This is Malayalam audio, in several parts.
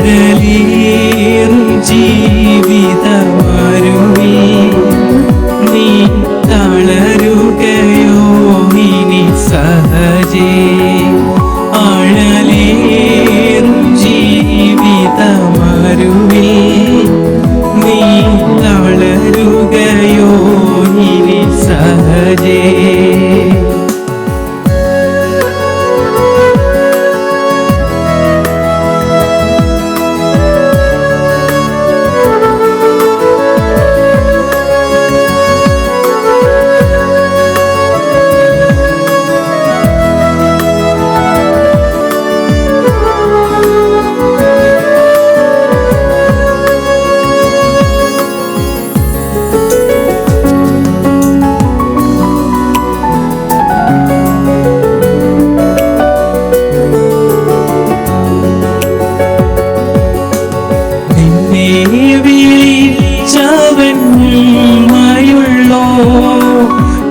അഴലേറും ജീവിതമരുവിൽ നീ തളരുകയോ ഇനി സഹജേ. അഴലേറും ജീവിതമരുവിൽ നീ തളരുകയോ ഇനി സഹജേ.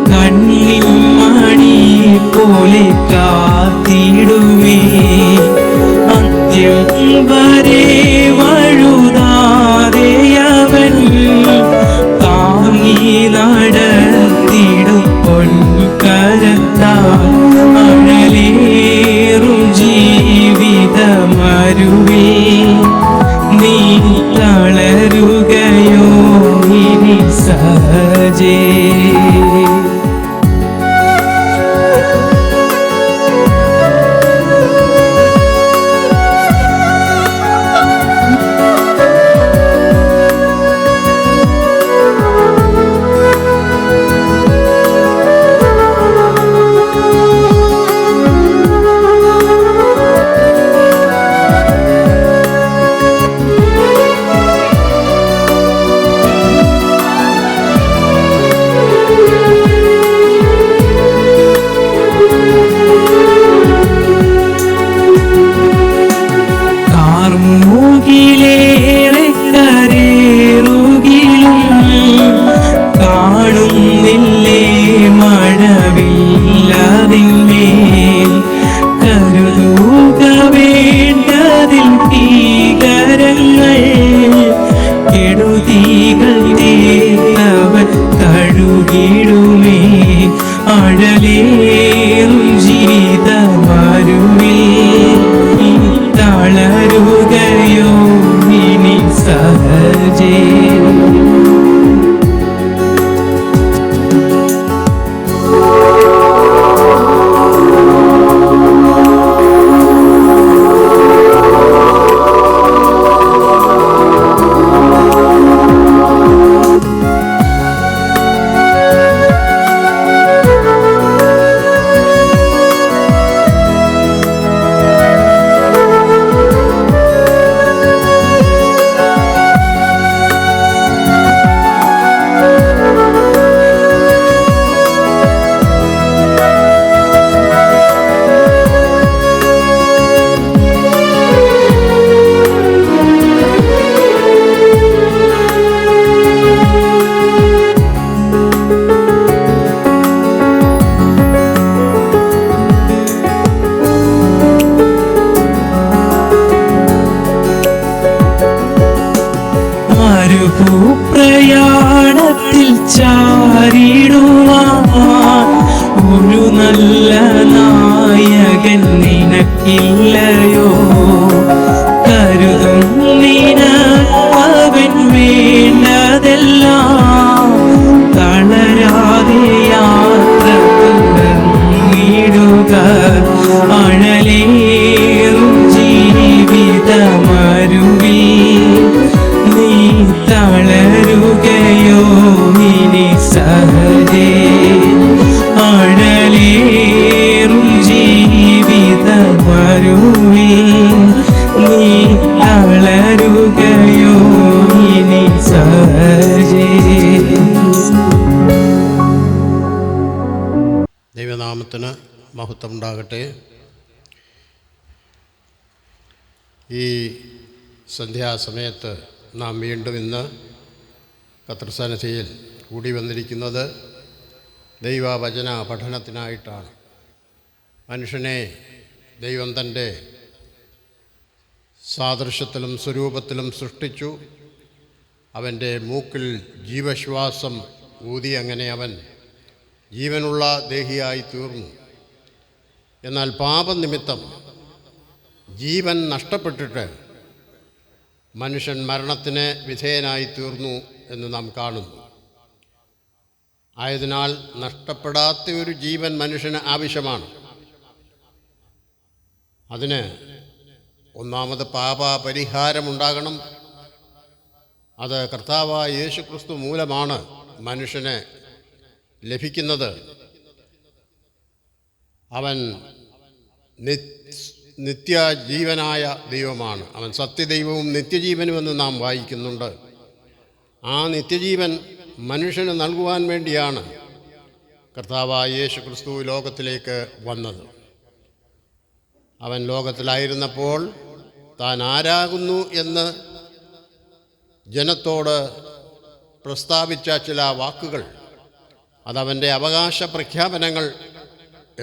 കണ്ണിൻ മണി പോലെ കാത്തിടുമേ അന്ത്യം വരെ വഴുതാതെയവൻ താങ്ങി നടത്തിടും പൊൻകരത്താൽ. അഴലേറും ജീവിതമരുവിൽ നീ തളരുകയോ ഇനി സഹജേ. മൂകിലേറെ കരേറുകിലും കാണുന്നില്ലേ മഴവില്ലതിന്മേൽ. കരുതുക വേണ്ടതിൽ ഭീകരങ്ങൾ കെടുതികൾ തേവൻ കഴുകിടുമേ. അഴലേറും ജീവിതമരുവിൽ തളരുകയോ ഇനി സഹജേ. ഭൂപ്രയാണത്തിൽ ചാരിടുവാൻ ഒരു നല്ല നായകൻ നിനക്കില്ലയോ. കരുതും നിനക്കവൻ വേണ്ടതെല്ലാം തളരാതെ യാത്ര തുടർന്നിടുക. അഴലേറും ജീവിതമരുവിൽ നീ തളരുകയോ ഇനി സഹജേ. അഴലേറും ജീവിതമരുവിൽ നീ തളരുകയോ ഇനി സഹജേ. ദൈവനാമത്തിന് മഹത്വം ഉണ്ടാകട്ടെ. ഈ സന്ധ്യാസമയത്ത് നാം വീണ്ടും ഇന്ന് കർത്തൃസന്നിധിയിൽ കൂടി വന്നിരിക്കുന്നത് ദൈവവചന പഠനത്തിനായിട്ടാണ്. മനുഷ്യനെ ദൈവം തൻ്റെ സാദൃശ്യത്തിലും സ്വരൂപത്തിലും സൃഷ്ടിച്ചു. അവൻ്റെ മൂക്കിൽ ജീവശ്വാസം ഊതി. അങ്ങനെ അവൻ ജീവനുള്ള ദേഹിയായി തീർന്നു. എന്നാൽ പാപനിമിത്തം ജീവൻ നഷ്ടപ്പെട്ടിട്ട് മനുഷ്യൻ മരണത്തിന് വിധേയനായി തീർന്നു എന്ന് നാം കാണുന്നു. ആയതിനാൽ നഷ്ടപ്പെടാത്ത ഒരു ജീവൻ മനുഷ്യന് ആവശ്യമാണ്. അതിന് ഒന്നാമത് പാപപരിഹാരമുണ്ടാകണം. അത് കർത്താവായ യേശുക്രിസ്തു മൂലമാണ് മനുഷ്യന് ലഭിക്കുന്നത്. അവൻ നിത്യജീവനായ ദൈവമാണ്. അവൻ സത്യദൈവവും നിത്യജീവനുമെന്ന് നാം വായിക്കുന്നുണ്ട്. ആ നിത്യജീവൻ മനുഷ്യന് നൽകുവാൻ വേണ്ടിയാണ് കർത്താവായ യേശുക്രിസ്തു ലോകത്തിലേക്ക് വന്നത്. അവൻ ലോകത്തിലായിരുന്നപ്പോൾ താൻ ആരാകുന്നു എന്ന് ജനത്തോട് പ്രസ്താവിച്ച ചില വാക്കുകൾ, അതവൻ്റെ അവകാശ പ്രഖ്യാപനങ്ങൾ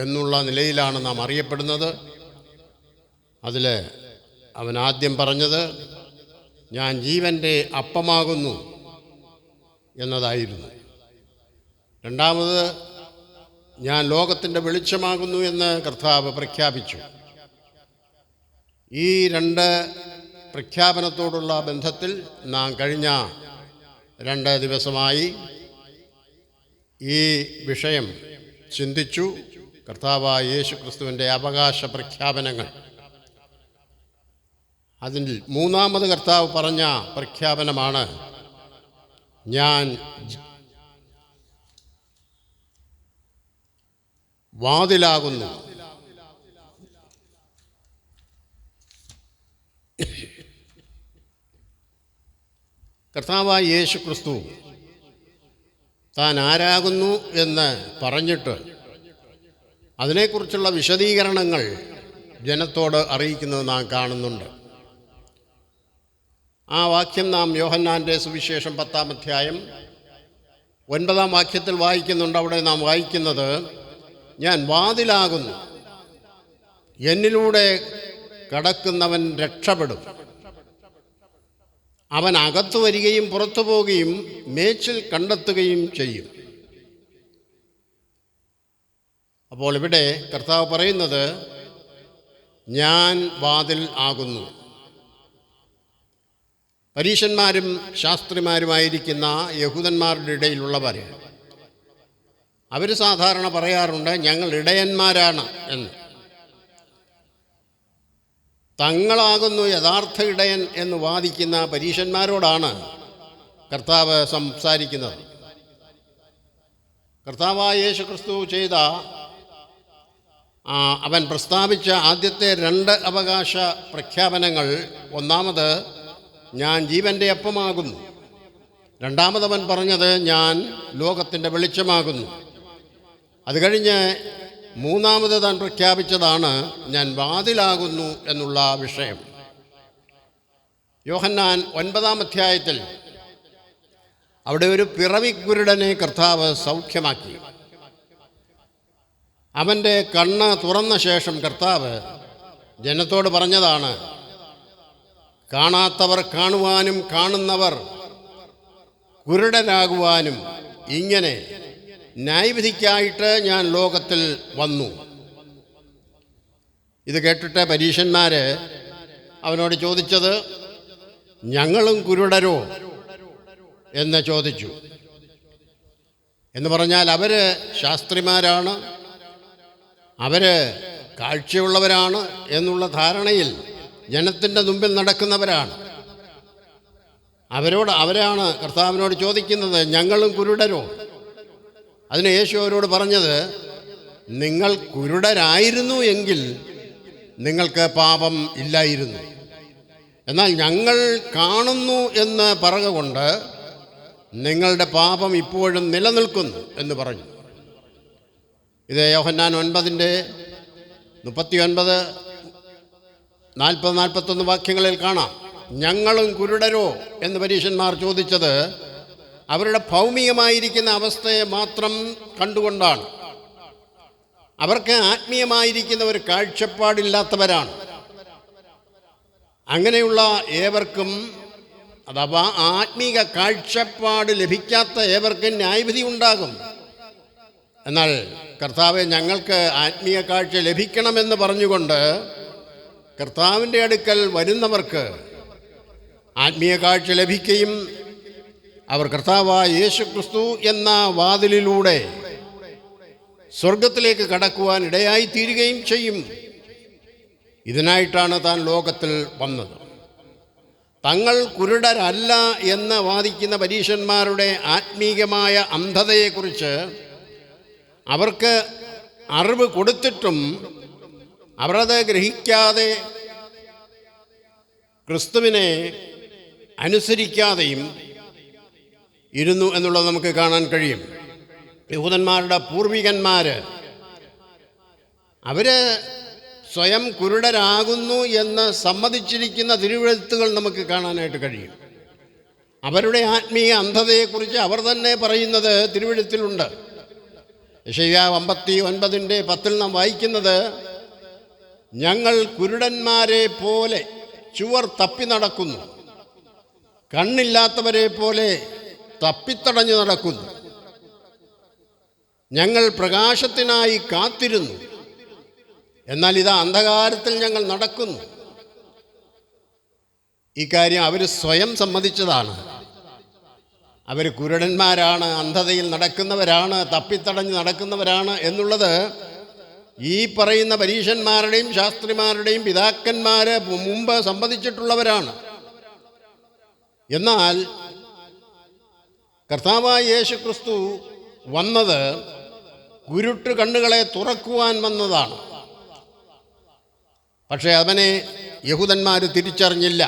എന്നുള്ള നിലയിലാണ് നാം അറിയപ്പെടുന്നത്. അതിൽ അവൻ ആദ്യം പറഞ്ഞത് ഞാൻ ജീവൻ്റെ അപ്പമാകുന്നു എന്നതായിരുന്നു. രണ്ടാമത് ഞാൻ ലോകത്തിൻ്റെ വെളിച്ചമാകുന്നു എന്ന് കർത്താവ് പ്രഖ്യാപിച്ചു. ഈ രണ്ട് പ്രഖ്യാപനത്തോടുള്ള ബന്ധത്തിൽ നാം കഴിഞ്ഞ 2 ദിവസമായി ഈ വിഷയം ചിന്തിച്ചു. കർത്താവായ യേശുക്രിസ്തുവിൻ്റെ അവകാശ പ്രഖ്യാപനങ്ങൾ. അതിൽ മൂന്നാമത് കർത്താവ് പറഞ്ഞ പ്രഖ്യാപനമാണ് ഞാൻ വാതിലാകുന്നു. കർത്താവായ യേശുക്രിസ്തു താൻ ആരാകുന്നു എന്ന് പറഞ്ഞിട്ട് അതിനെക്കുറിച്ചുള്ള വിശദീകരണങ്ങൾ ജനത്തോട് അറിയിക്കുന്നത് നാം കാണുന്നുണ്ട്. ആ വാക്യം നാം യോഹന്നാൻ്റെ സുവിശേഷം 10-ാം അധ്യായം 9-ാം വാക്യത്തിൽ വായിക്കുന്നുണ്ട്. അവിടെ നാം വായിക്കുന്നത് ഞാൻ വാതിലാകുന്നു, എന്നിലൂടെ കടക്കുന്നവൻ രക്ഷപ്പെടും, അവൻ അകത്തു വരികയും പുറത്തു പോവുകയും മേച്ചിൽ കണ്ടെത്തുകയും ചെയ്യും. അപ്പോൾ ഇവിടെ കർത്താവ് പറയുന്നത് ഞാൻ വാതിൽ ആകുന്നു. പരീശന്മാരും ശാസ്ത്രിമാരുമായിരിക്കുന്ന യഹൂദന്മാരുടെ ഇടയിലുള്ളവർ അവർ സാധാരണ പറയാറുണ്ട് ഞങ്ങൾ ഇടയന്മാരാണ് എന്ന്. തങ്ങളാകുന്നു യഥാർത്ഥ ഇടയൻ എന്ന് വാദിക്കുന്ന പരീശന്മാരോടാണ് കർത്താവ് സംസാരിക്കുന്നത്. കർത്താവായ യേശുക്രിസ്തു ചെയ്ത അവൻ പ്രസ്താവിച്ച ആദ്യത്തെ 2 അവകാശ പ്രഖ്യാപനങ്ങൾ, ഒന്നാമത് ഞാൻ ജീവൻ്റെ അപ്പമാകുന്നു, രണ്ടാമതവൻ പറഞ്ഞത് ഞാൻ ലോകത്തിൻ്റെ വെളിച്ചമാകുന്നു. അത് കഴിഞ്ഞ് മൂന്നാമത് താൻ പ്രഖ്യാപിച്ചതാണ് ഞാൻ വാതിലാകുന്നു എന്നുള്ള വിഷയം. യോഹന്നാൻ 9-ാം അധ്യായത്തിൽ അവിടെ ഒരു പിറവിക്കുരുടനെ കർത്താവ് സൗഖ്യമാക്കി. അവൻ്റെ കണ്ണ് തുറന്ന ശേഷം കർത്താവ് ജനത്തോട് പറഞ്ഞതാണ് കാണാത്തവർ കാണുവാനും കാണുന്നവർ കുരുടനാകുവാനും ഇങ്ങനെ ന്യായവിധിക്കായിട്ട് ഞാൻ ലോകത്തിൽ വന്നു. ഇത് കേട്ടിട്ട് പരീശന്മാർ അവനോട് ചോദിച്ചത് ഞങ്ങളും കുരുടരോ എന്ന് ചോദിച്ചു. എന്ന് പറഞ്ഞാൽ അവർ ശാസ്ത്രിമാരാണ്, അവർ കാഴ്ചയുള്ളവരാണ് എന്നുള്ള ധാരണയിൽ ജനത്തിൻ്റെ മുമ്പിൽ നടക്കുന്നവരാണ്. അവരാണ് കർത്താവിനോട് ചോദിക്കുന്നത് ഞങ്ങളും കുരുടരോ. അതിന് യേശു അവരോട് പറഞ്ഞത് നിങ്ങൾ കുരുടരായിരുന്നു എങ്കിൽ നിങ്ങൾക്ക് പാപം ഇല്ലായിരുന്നു. എന്നാൽ ഞങ്ങൾ കാണുന്നു എന്ന് പറയുകൊണ്ട് നിങ്ങളുടെ പാപം ഇപ്പോഴും നിലനിൽക്കുന്നു എന്ന് പറഞ്ഞു. ഇത് യോഹന്നാൻ 9:39, 40-41 വാക്യങ്ങളിൽ കാണാം. ഞങ്ങളും കുരുടരോ എന്ന് പരീശന്മാർ ചോദിച്ചത് അവരുടെ ഭൗമികമായിരിക്കുന്ന അവസ്ഥയെ മാത്രം കണ്ടുകൊണ്ടാണ്. അവർക്ക് ആത്മീയമായിരിക്കുന്ന ഒരു കാഴ്ചപ്പാടില്ലാത്തവരാണ്. അങ്ങനെയുള്ള ഏവർക്കും, അഥവാ ആത്മീക കാഴ്ചപ്പാട് ലഭിക്കാത്ത ഏവർക്കും ന്യായവിധി ഉണ്ടാകും. എന്നാൽ കർത്താവെ, ഞങ്ങൾക്ക് ആത്മീയ കാഴ്ച ലഭിക്കണമെന്ന് പറഞ്ഞുകൊണ്ട് കർത്താവിൻ്റെ അടുക്കൽ വരുന്നവർക്ക് ആത്മീയ കാഴ്ച ലഭിക്കുകയും അവർ കർത്താവായ യേശു ക്രിസ്തു എന്ന വാതിലിലൂടെ സ്വർഗത്തിലേക്ക് കടക്കുവാൻ ഇടയായി തീരുകയും ചെയ്യും. ഇതിനായിട്ടാണ് താൻ ലോകത്തിൽ വന്നത്. തങ്ങൾ കുരുടരല്ല എന്ന് വാദിക്കുന്ന പരീശന്മാരുടെ ആത്മീകമായ അന്ധതയെക്കുറിച്ച് അവർക്ക് അറിവ് കൊടുത്തിട്ടും അവരത് ഗ്രഹിക്കാതെ ക്രിസ്തുവിനെ അനുസരിക്കാതെയും ഇരുന്നു എന്നുള്ളത് നമുക്ക് കാണാൻ കഴിയും. യഹൂദന്മാരുടെ പൂർവികന്മാർ അവർ സ്വയം കുരുടരാകുന്നു എന്ന് സമ്മതിച്ചിരിക്കുന്ന തിരുവെഴുത്തുകൾ നമുക്ക് കാണാനായിട്ട് കഴിയും. അവരുടെ ആത്മീയ അന്ധതയെക്കുറിച്ച് അവർ തന്നെ പറയുന്നത് തിരുവെഴുത്തിലുണ്ട്. യെശയ്യാ 59:10 നാം വായിക്കുന്നത്, ഞങ്ങൾ കുരുടന്മാരെ പോലെ ചുവർ തപ്പി നടക്കുന്നു, കണ്ണില്ലാത്തവരെ പോലെ തപ്പിത്തടഞ്ഞു നടക്കുന്നു. ഞങ്ങൾ പ്രകാശത്തിനായി കാത്തിരുന്നു, എന്നാൽ ഇതാ അന്ധകാരത്തിൽ ഞങ്ങൾ നടക്കുന്നു. ഈ കാര്യം അവർ സ്വയം സമ്മതിച്ചതാണ്. അവർ കുരുടന്മാരാണ്, അന്ധതയിൽ നടക്കുന്നവരാണ്, തപ്പിത്തടഞ്ഞ് നടക്കുന്നവരാണ് എന്നുള്ളത് ഈ പറയുന്ന പരീശന്മാരുടെയും ശാസ്ത്രിമാരുടെയും പിതാക്കന്മാർ മുമ്പ് സമ്മതിച്ചിട്ടുള്ളവരാണ്. എന്നാൽ കർത്താവായ യേശു ക്രിസ്തു വന്നത് കുരുട്ട് കണ്ണുകളെ തുറക്കുവാൻ വന്നതാണ്. പക്ഷേ അവനെ യഹൂദന്മാർ തിരിച്ചറിഞ്ഞില്ല.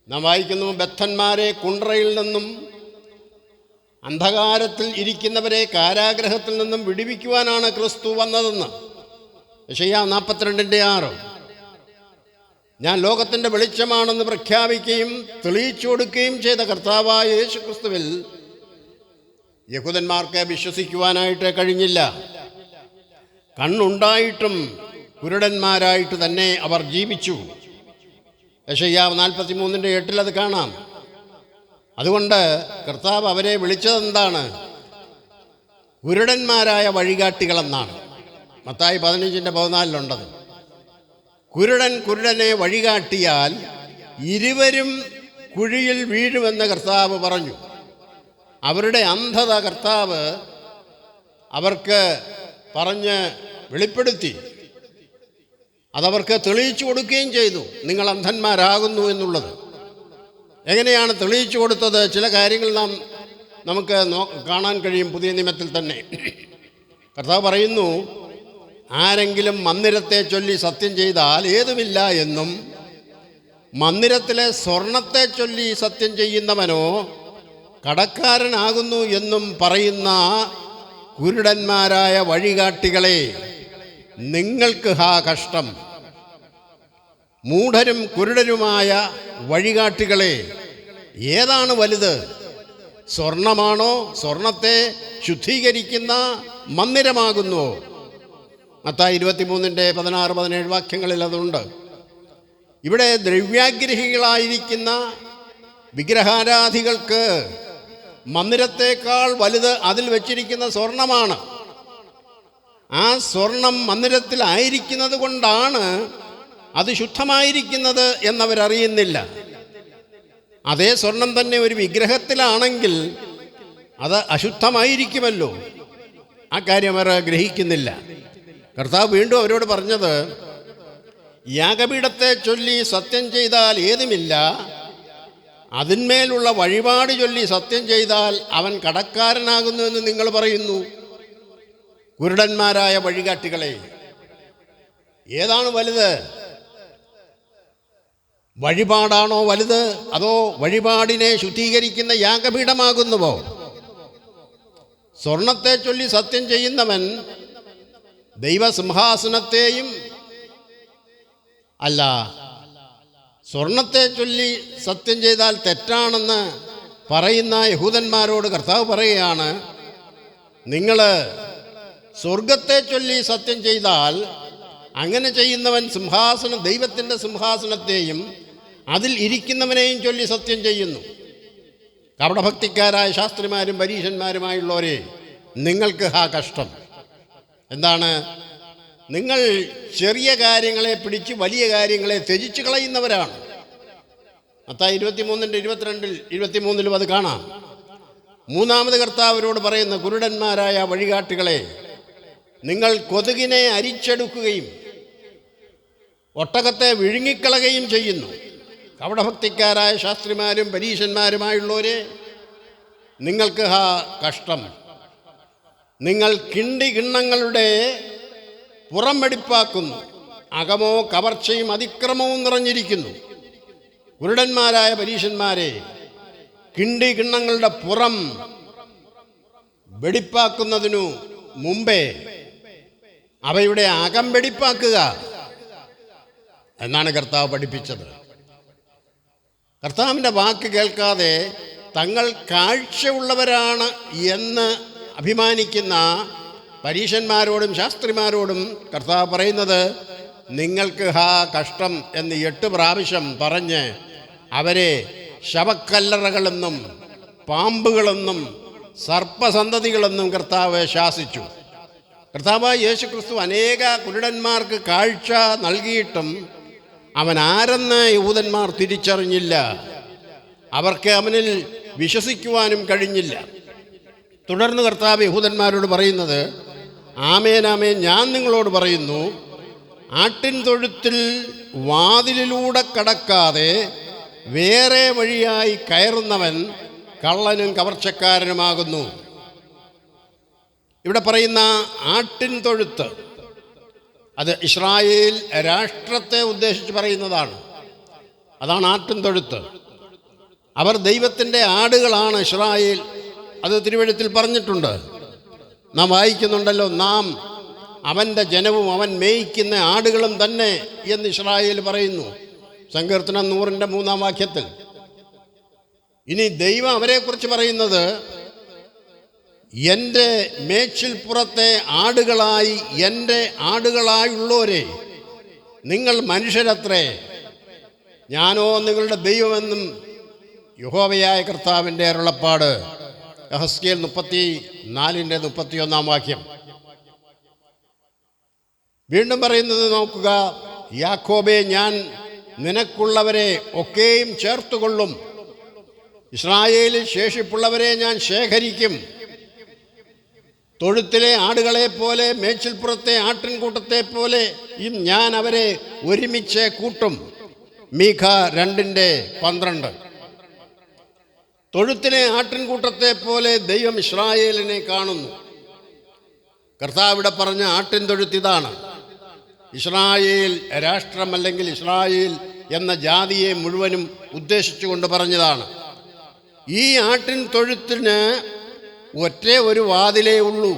നാം വായിക്കുന്നു, ബദ്ധന്മാരെ കുണ്ട്രയിൽ നിന്നും അന്ധകാരത്തിൽ ഇരിക്കുന്നവരെ കാരാഗ്രഹത്തിൽ നിന്നും വിടുവിക്കുവാനാണ് ക്രിസ്തു വന്നതെന്ന്. യെശയ്യാ 42:6. ഞാൻ ലോകത്തിൻ്റെ വെളിച്ചമാണെന്ന് പ്രഖ്യാപിക്കുകയും തെളിയിച്ചു കൊടുക്കുകയും ചെയ്ത കർത്താവായ യേശു ക്രിസ്തുവിൽ യഹൂദന്മാർക്ക് വിശ്വസിക്കുവാനായിട്ട് കഴിഞ്ഞില്ല. കണ്ണുണ്ടായിട്ടും കുരുടന്മാരായിട്ട് തന്നെ അവർ ജീവിച്ചു. യെശയ്യാ 43:8 അത് കാണാം. അതുകൊണ്ട് കർത്താവ് അവരെ വിളിച്ചതെന്താണ്? കുരുടന്മാരായ വഴികാട്ടികളെന്നാണ്. മത്തായി 15:14 കുരുടൻ കുരുടനെ വഴികാട്ടിയാൽ ഇരുവരും കുഴിയിൽ വീഴുമെന്ന് കർത്താവ് പറഞ്ഞു. അവരുടെ അന്ധത കർത്താവ് അവർക്ക് പറഞ്ഞ് വെളിപ്പെടുത്തി. അതവർക്ക് തെളിയിച്ചു കൊടുക്കുകയും ചെയ്തു, നിങ്ങൾ അന്ധന്മാരാകുന്നു എന്നുള്ളത്. എങ്ങനെയാണ് തെളിയിച്ചു കൊടുത്തത്? ചില കാര്യങ്ങൾ നമുക്ക് കാണാൻ കഴിയും പുതിയ നിയമത്തിൽ തന്നെ. കർത്താവ് പറയുന്നു, ആരെങ്കിലും മന്ദിരത്തെ ചൊല്ലി സത്യം ചെയ്താൽ ഏതുമില്ല എന്നും മന്ദിരത്തിലെ സ്വർണത്തെ ചൊല്ലി സത്യം ചെയ്യുന്നവനോ കടക്കാരനാകുന്നു എന്നും പറയുന്ന കുരുടന്മാരായ വഴികാട്ടികളെ, നിങ്ങൾക്ക് ഹാ കഷ്ടം. മൂഢരും കുരുടരുമായ വഴികാട്ടികളെ, ഏതാണ് വലുത്? സ്വർണമാണോ? സ്വർണത്തെ ശുദ്ധീകരിക്കുന്ന മന്ദിരമാകുന്നുവോ? മത്തായി 23:16-17 വാക്യങ്ങളിൽ അതുണ്ട്. ഇവിടെ ദ്രവ്യാഗ്രഹികളായിരിക്കുന്ന വിഗ്രഹാരാധികൾക്ക് മന്ദിരത്തേക്കാൾ വലുത് അതിൽ വച്ചിരിക്കുന്ന സ്വർണമാണ്. ആ സ്വർണം മന്ദിരത്തിലായിരിക്കുന്നത് കൊണ്ടാണ് അത് ശുദ്ധമായിരിക്കുന്നത് എന്നവരറിയുന്നില്ല. അതേ സ്വർണം തന്നെ ഒരു വിഗ്രഹത്തിലാണെങ്കിൽ അത് അശുദ്ധമായിരിക്കുമല്ലോ. ആ കാര്യം അവർ ഗ്രഹിക്കുന്നില്ല. കർത്താവ് വീണ്ടും അവരോട് പറഞ്ഞത്, യാഗപീഠത്തെ ചൊല്ലി സത്യം ചെയ്താൽ ഏതുമില്ല, അതിന്മേലുള്ള വഴിപാട് ചൊല്ലി സത്യം ചെയ്താൽ അവൻ കടക്കാരനാകുന്നു എന്ന് നിങ്ങൾ പറയുന്നു. കുരുടന്മാരായ വഴികാട്ടികളെ, ഏതാണ് വലുത്? വഴിപാടാണോ വലുത്, അതോ വഴിപാടിനെ ശുദ്ധീകരിക്കുന്ന യാഗപീഠമാകുന്നുവോ? സ്വർണത്തെ ചൊല്ലി സത്യം ചെയ്യുന്നവൻ ദൈവസിംഹാസനത്തെയും അല്ല, സ്വർണത്തെ ചൊല്ലി സത്യം ചെയ്താൽ തെറ്റാണെന്ന് പറയുന്ന യഹൂദന്മാരോട് കർത്താവ് പറയുകയാണ്, നിങ്ങൾ സ്വർഗത്തെ ചൊല്ലി സത്യം ചെയ്താൽ അങ്ങനെ ചെയ്യുന്നവൻ ദൈവത്തിൻ്റെ സിംഹാസനത്തെയും അതിൽ ഇരിക്കുന്നവനെയും ചൊല്ലി സത്യം ചെയ്യുന്നു. കപടഭക്തിക്കാരായ ശാസ്ത്രിമാരും പരീശന്മാരുമായുള്ളവരെ, നിങ്ങൾക്ക് കഷ്ടം. എന്താണ്? നിങ്ങൾ ചെറിയ കാര്യങ്ങളെ പിടിച്ച് വലിയ കാര്യങ്ങളെ ത്യജിച്ച് കളയുന്നവരാണ്. മത്തായി 23:22-23 അത് കാണാം. മൂന്നാമത് കർത്താവരോട് പറയുന്ന കുരുടന്മാരായ വഴികാട്ടികളെ, നിങ്ങൾ കൊതുകിനെ അരിച്ചെടുക്കുകയും ഒട്ടകത്തെ വിഴുങ്ങിക്കളയുകയും ചെയ്യുന്നു. കപടഭക്തിക്കാരായ ശാസ്ത്രിമാരും പരീശന്മാരുമായുള്ളവരെ, നിങ്ങൾക്ക് കഷ്ടം. നിങ്ങൾ കിണ്ണങ്ങളുടെ പുറം വെടിപ്പാക്കുന്നു, അകമോ കവർച്ചയും അതിക്രമവും നിറഞ്ഞിരിക്കുന്നു. കുരുടന്മാരായ പരീശന്മാരെ, കിണ്ണങ്ങളുടെ പുറം വെടിപ്പാക്കുന്നതിനു മുമ്പേ അവയുടെ അകം വെടിപ്പാക്കുക എന്നാണ് കർത്താവ് പഠിപ്പിച്ചത്. കർത്താവിൻ്റെ വാക്ക് കേൾക്കാതെ തങ്ങൾ കാഴ്ചയുള്ളവരാണ് എന്ന് അഭിമാനിക്കുന്ന പരീശന്മാരോടും ശാസ്ത്രിമാരോടും കർത്താവ് പറയുന്നത്, നിങ്ങൾക്ക് കഷ്ടം എന്ന് 8 പ്രാവശ്യം പറഞ്ഞ് അവരെ ശവക്കല്ലറകളെന്നും പാമ്പുകളെന്നും സർപ്പസന്തതികളെന്നും കർത്താവ് ശാസിച്ചു. കർത്താവായ യേശു ക്രിസ്തു അനേക കുരുടന്മാർക്ക് കാഴ്ച നൽകിയിട്ടും അവൻ ആരെന്ന് യഹൂദന്മാർ തിരിച്ചറിഞ്ഞില്ല. അവർക്ക് അവനിൽ വിശ്വസിക്കുവാനും കഴിഞ്ഞില്ല. തുടർന്ന് കർത്താവ് യഹൂദന്മാരോട് പറയുന്നത്, ആമേൻ ആമേൻ ഞാൻ നിങ്ങളോട് പറയുന്നു, ആട്ടിൻ തൊഴുത്തിൽ വാതിലിലൂടെ കടക്കാതെ വേറെ വഴിയായി കയറുന്നവൻ കള്ളനും കവർച്ചക്കാരനുമാകുന്നു. ഇവിടെ പറയുന്ന ആട്ടിൻ തൊഴുത്ത് അത് ഇസ്രായേൽ രാഷ്ട്രത്തെ ഉദ്ദേശിച്ച് പറയുന്നതാണ്. അതാണ് ആട്ടിൻ തൊഴുത്ത്. അവർ ദൈവത്തിൻ്റെ ആടുകളാണ് ഇസ്രായേൽ. അത് തിരുവെഴുത്തിൽ പറഞ്ഞിട്ടുണ്ട്. നാം വായിക്കുന്നുണ്ടല്ലോ, നാം അവൻ്റെ ജനവും അവൻ മേയ്ക്കുന്ന ആടുകളും തന്നെ എന്ന് ഇസ്രായേൽ പറയുന്നു. സങ്കീർത്തനം 100-3 വാക്യത്തിൽ. ഇനി ദൈവം അവരെക്കുറിച്ച് പറയുന്നത്, എൻ്റെ മേച്ചിൽപ്പുറത്തെ ആടുകളായി എൻ്റെ ആടുകളായുള്ളവരെ, നിങ്ങൾ മനുഷ്യരത്രേ, ഞാനോ നിങ്ങളുടെ ദൈവമെന്നും യഹോവയായ കർത്താവിൻ്റെ അരുളപ്പാട്. യെഹെസ്കേൽ 34-31 വാക്യം. വീണ്ടും പറയുന്നത് നോക്കുക, യാക്കോബേ, ഞാൻ നിനക്കുള്ളവരെ ഒക്കെയും ചേർത്തുകൊള്ളും, ഇസ്രായേലിൽ ശേഷിപ്പുള്ളവരെ ഞാൻ ശേഖരിക്കും. തൊഴുത്തിലെ ആടുകളെപ്പോലെ മേച്ചിൽപ്പുറത്തെ ആട്ടിൻകൂട്ടത്തെ പോലെ ഞാൻ അവരെ ഒരുമിച്ച് കൂട്ടും. മീഖ 2:12. തൊഴുത്തിലെ ആട്ടിൻകൂട്ടത്തെ പോലെ ദൈവം ഇസ്രായേലിനെ കാണുന്നു. കർത്താവിടെ പറഞ്ഞ ആട്ടിൻ തൊഴുത്തിതാണ്. ഇസ്രായേൽ രാഷ്ട്രം അല്ലെങ്കിൽ ഇസ്രായേൽ എന്ന ജാതിയെ മുഴുവനും ഉദ്ദേശിച്ചുകൊണ്ട് പറഞ്ഞതാണ്. ഈ ആട്ടിൻ തൊഴുത്തിന് ഒരു വാതിലേ ഉള്ളൂ.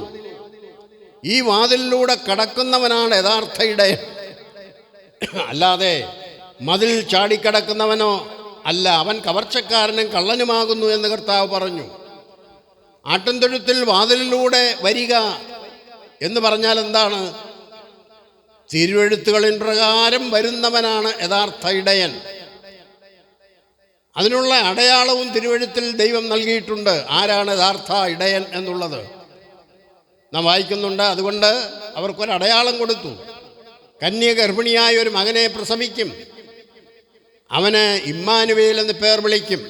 ഈ വാതിലിലൂടെ കടക്കുന്നവനാണ് യഥാർത്ഥ ഇടയൻ. അല്ലാതെ മതിൽ ചാടിക്കടക്കുന്നവനോ അല്ല. അവൻ കവർച്ചക്കാരനും കള്ളനുമാകുന്നു എന്ന് കർത്താവ് പറഞ്ഞു. ആട്ടിൻതൊഴുത്തിൽ വാതിലിലൂടെ വരിക എന്ന് പറഞ്ഞാൽ എന്താണ്? തിരുവെഴുത്തുകളിൻ പ്രകാരം വരുന്നവനാണ് യഥാർത്ഥ ഇടയൻ. അതിനുള്ള അടയാളവും തിരുവെഴുത്തിൽ ദൈവം നൽകിയിട്ടുണ്ട്. ആരാണ് യഥാർത്ഥ ഇടയൻ എന്നുള്ളത് നാം വായിക്കുന്നുണ്ട്. അതുകൊണ്ട് അവർക്കൊരടയാളം കൊടുത്തു. കന്യ ഗർഭിണിയായ ഒരു മകനെ പ്രസവിക്കും, അവന് ഇമ്മാനുവേൽ എന്ന് പേർ വിളിക്കും.